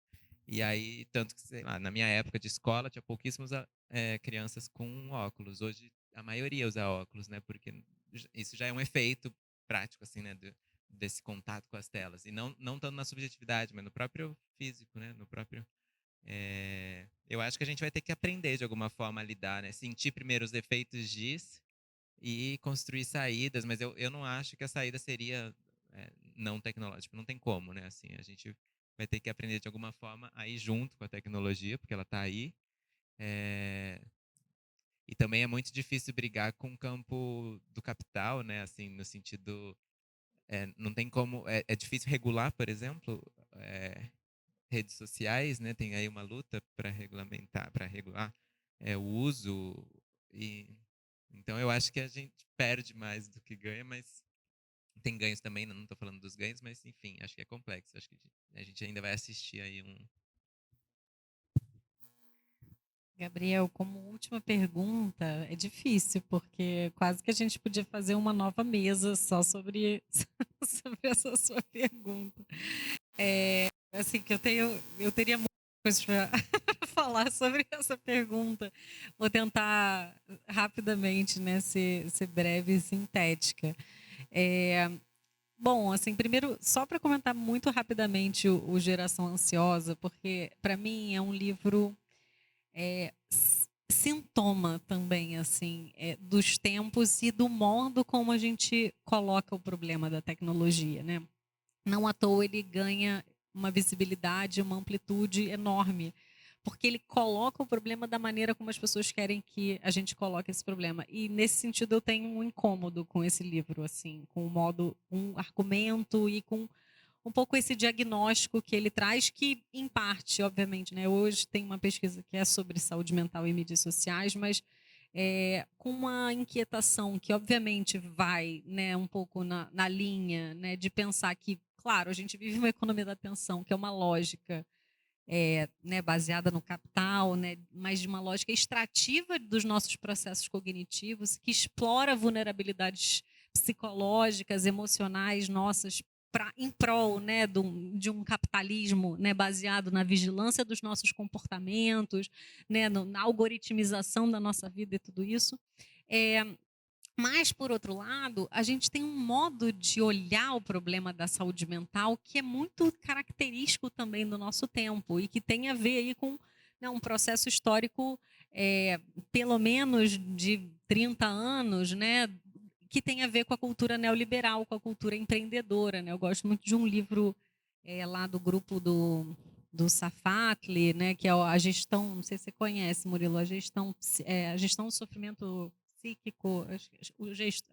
C: E aí, tanto que, sei lá, na minha época de escola, tinha pouquíssimas crianças com óculos. Hoje, a maioria usa óculos, né? Porque isso já é um efeito prático, assim, né? Desse contato com as telas. E não tanto na subjetividade, mas no próprio físico, né? No próprio... eu acho que a gente vai ter que aprender, de alguma forma, a lidar, né? Sentir primeiro os efeitos disso e construir saídas, mas eu não acho que a saída seria não tecnológica, não tem como, né? Assim, a gente vai ter que aprender de alguma forma a ir junto com a tecnologia, porque ela está aí. E também é muito difícil brigar com o campo do capital, né? Assim, no sentido, não tem como, é difícil regular, por exemplo, redes sociais, né? Tem aí uma luta para regulamentar, para regular o uso e então eu acho que a gente perde mais do que ganha, mas tem ganhos também, não estou falando dos ganhos, mas enfim, acho que é complexo. Acho que a gente ainda vai assistir aí um.
B: Gabriel, como última pergunta, é difícil, porque quase que a gente podia fazer uma nova mesa só sobre, sobre essa sua pergunta. Assim, que eu teria muitas coisas para falar sobre essa pergunta. Vou tentar rapidamente, né, ser breve e sintética. Bom, assim, primeiro, só para comentar muito rapidamente o Geração Ansiosa, porque para mim é um livro sintoma também, assim, dos tempos e do modo como a gente coloca o problema da tecnologia, né? Não à toa ele ganha uma visibilidade, uma amplitude enorme, porque ele coloca o problema da maneira como as pessoas querem que a gente coloque esse problema. E nesse sentido eu tenho um incômodo com esse livro, assim, com o modo, um argumento e com um pouco esse diagnóstico que ele traz, que em parte, obviamente, né, hoje tem uma pesquisa que é sobre saúde mental e mídias sociais, mas com uma inquietação que obviamente vai, né, um pouco na linha, né, de pensar que, claro, a gente vive uma economia da atenção, que é uma lógica né, baseada no capital, né, mas de uma lógica extrativa dos nossos processos cognitivos, que explora vulnerabilidades psicológicas, emocionais nossas em prol, né, de um capitalismo, né, baseado na vigilância dos nossos comportamentos, né, na algoritmização da nossa vida e tudo isso. Mas, por outro lado, a gente tem um modo de olhar o problema da saúde mental que é muito característico também do nosso tempo e que tem a ver aí com, né, um processo histórico, pelo menos de 30 anos, né, que tem a ver com a cultura neoliberal, com a cultura empreendedora. Né? Eu gosto muito de um livro lá do grupo do Safatli, né, que é a gestão, não sei se você conhece, Murilo, a gestão do sofrimento psíquico,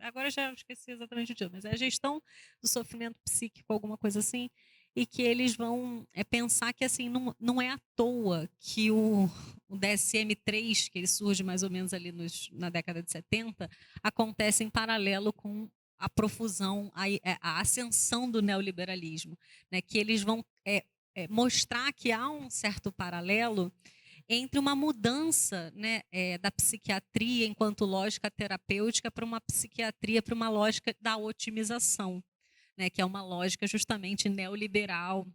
B: agora já esqueci exatamente o título, mas é a gestão do sofrimento psíquico, alguma coisa assim, e que eles vão pensar que assim não é à toa que o DSM-3, que ele surge mais ou menos ali na década de 70, acontece em paralelo com a profusão, a ascensão do neoliberalismo, né? Que eles vão mostrar que há um certo paralelo entre uma mudança, né, da psiquiatria enquanto lógica terapêutica para uma psiquiatria, para uma lógica da otimização, né, que é uma lógica justamente neoliberal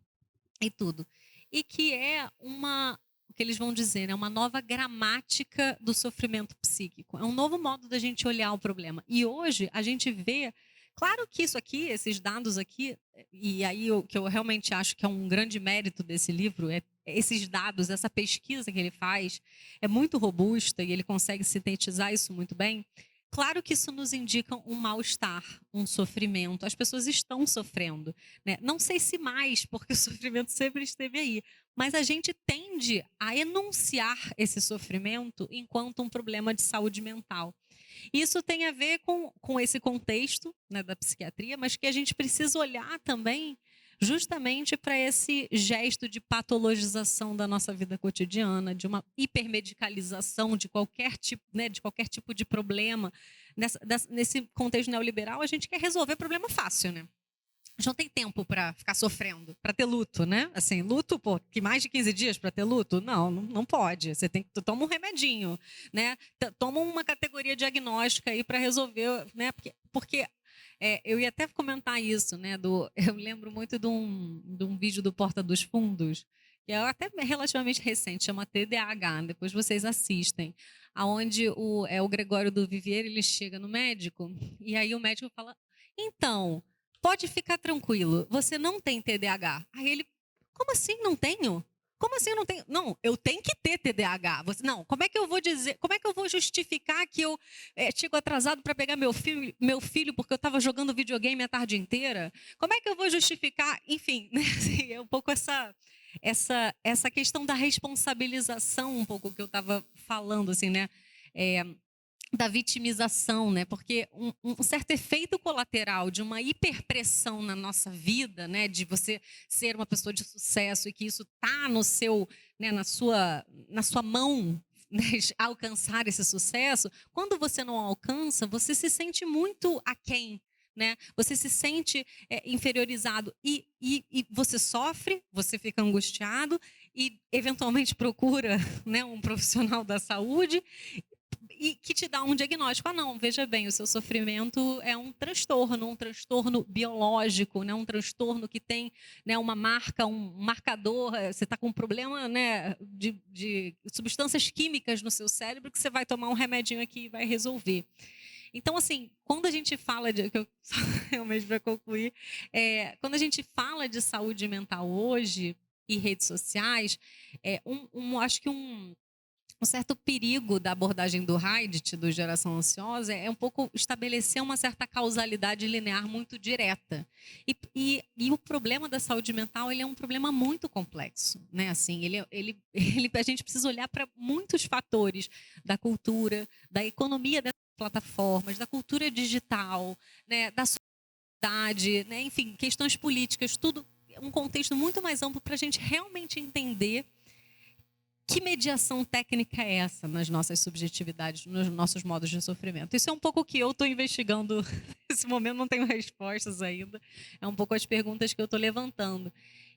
B: e tudo. E que é o que eles vão dizer, é uma nova gramática do sofrimento psíquico. É um novo modo da gente olhar o problema. E hoje a gente vê, claro que isso aqui, esses dados aqui, e aí o que eu realmente acho que é um grande mérito desse livro, é esses dados, essa pesquisa que ele faz, é muito robusta e ele consegue sintetizar isso muito bem. Claro que isso nos indica um mal-estar, um sofrimento. As pessoas estão sofrendo, né? Não sei se mais, porque o sofrimento sempre esteve aí, mas a gente tende a enunciar esse sofrimento enquanto um problema de saúde mental. Isso tem a ver com esse contexto, né, da psiquiatria, mas que a gente precisa olhar também justamente para esse gesto de patologização da nossa vida cotidiana, de uma hipermedicalização de qualquer tipo, né, de problema. Nesse contexto neoliberal, a gente quer resolver problema fácil, né? A gente não tem tempo para ficar sofrendo, para ter luto, né? Assim, luto, pô, que mais de 15 dias para ter luto? Não pode. Você tem que toma um remedinho, né? Toma uma categoria diagnóstica aí para resolver, né? Porque eu ia até comentar isso, né? Eu lembro muito de um vídeo do Porta dos Fundos, que é até relativamente recente, chama TDAH, depois vocês assistem, aonde o Gregório do Vivier, ele chega no médico, e aí o médico fala, então, pode ficar tranquilo, você não tem TDAH. Aí ele, como assim não tenho? Como assim eu não tenho? Não, eu tenho que ter TDAH. Não, como é que eu vou dizer, como é que eu vou justificar que eu chego atrasado para pegar meu filho porque eu estava jogando videogame a tarde inteira? Como é que eu vou justificar? Enfim, né? Assim, é um pouco essa questão da responsabilização, um pouco que eu estava falando, assim, né? Da vitimização, né? Porque um certo efeito colateral de uma hiperpressão na nossa vida, né? De você ser uma pessoa de sucesso e que isso está no seu, né? na sua mão, né? Alcançar esse sucesso. Quando você não alcança, você se sente muito aquém, né? Você se sente inferiorizado e você sofre, você fica angustiado e eventualmente procura, né? Um profissional da saúde e que te dá um diagnóstico. Não, veja bem, o seu sofrimento é um transtorno biológico, né? Um transtorno que tem, né, uma marca, um marcador, você está com um problema, né, de substâncias químicas no seu cérebro que você vai tomar um remedinho aqui e vai resolver. Então, assim, quando a gente fala de... realmente para concluir, quando a gente fala de saúde mental hoje e redes sociais, acho que um certo perigo da abordagem do Haidt, do Geração Ansiosa, é um pouco estabelecer uma certa causalidade linear muito direta. E o problema da saúde mental, ele é um problema muito complexo, né? Assim, a gente precisa olhar para muitos fatores da cultura, da economia dessas plataformas, da cultura digital, né? Da sociedade, né? Enfim, questões políticas, tudo um contexto muito mais amplo para a gente realmente entender que mediação técnica é essa nas nossas subjetividades, nos nossos modos de sofrimento. Isso é um pouco o que eu estou investigando nesse momento, não tenho respostas ainda. É um pouco as perguntas que eu estou levantando.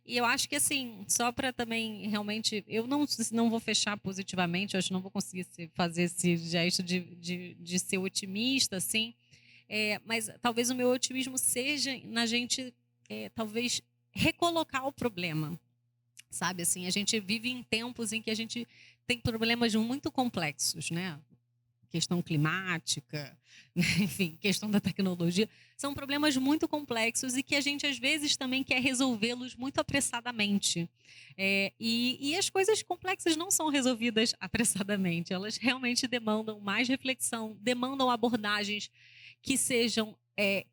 B: E eu acho que, assim, só para também realmente... Eu não vou fechar positivamente, eu acho que não vou conseguir fazer esse gesto de ser otimista, assim, mas talvez o meu otimismo seja na gente, talvez, recolocar o problema. Sabe, assim, a gente vive em tempos em que a gente tem problemas muito complexos, né? Questão climática, né? Enfim, questão da tecnologia. São problemas muito complexos e que a gente, às vezes, também quer resolvê-los muito apressadamente. E as coisas complexas não são resolvidas apressadamente. Elas realmente demandam mais reflexão, demandam abordagens que sejam...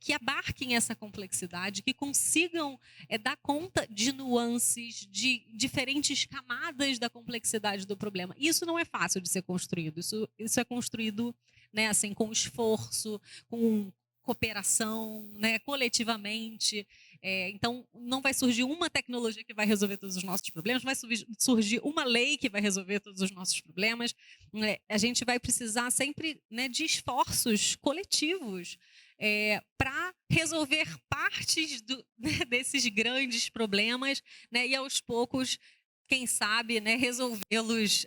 B: que abarquem essa complexidade, que consigam dar conta de nuances, de diferentes camadas da complexidade do problema. Isso não é fácil de ser construído. Isso é construído, né, assim, com esforço, com cooperação, né, coletivamente. Então, não vai surgir uma tecnologia que vai resolver todos os nossos problemas, não vai surgir uma lei que vai resolver todos os nossos problemas. A gente vai precisar sempre, né, de esforços coletivos, para resolver partes desses grandes problemas, né, e aos poucos, quem sabe, né, resolvê-los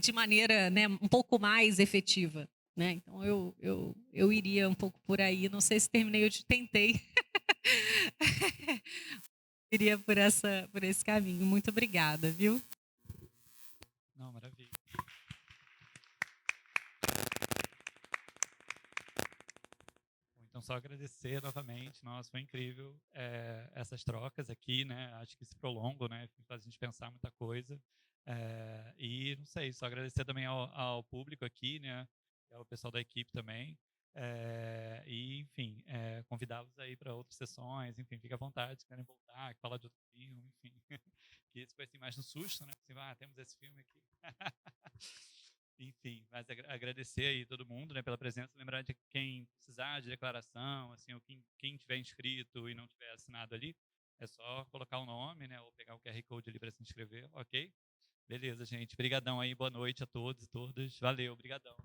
B: de maneira, né, um pouco mais efetiva. Né? Então, eu iria um pouco por aí. Não sei se terminei, eu tentei. Iria por esse caminho. Muito obrigada, viu?
A: Não, maravilha. Então, só agradecer novamente. Nossa, foi incrível essas trocas aqui, né? Acho que se prolongam, né? Faz a gente pensar muita coisa. E, não sei, só agradecer também ao público aqui, né? Ao pessoal da equipe também. E, enfim, convidá-los aí para outras sessões. Enfim, fica à vontade, se querem voltar, falar de outro filme, enfim. Que esse foi assim, mais no susto, né? Assim, temos esse filme aqui. Enfim, mas agradecer aí todo mundo, né, pela presença. Lembrar de quem precisar de declaração, assim, ou quem tiver inscrito e não tiver assinado ali, é só colocar o nome, né, ou pegar o QR Code ali para se inscrever, ok? Beleza, gente. Obrigadão aí, boa noite a todos e todas. Valeu, obrigadão.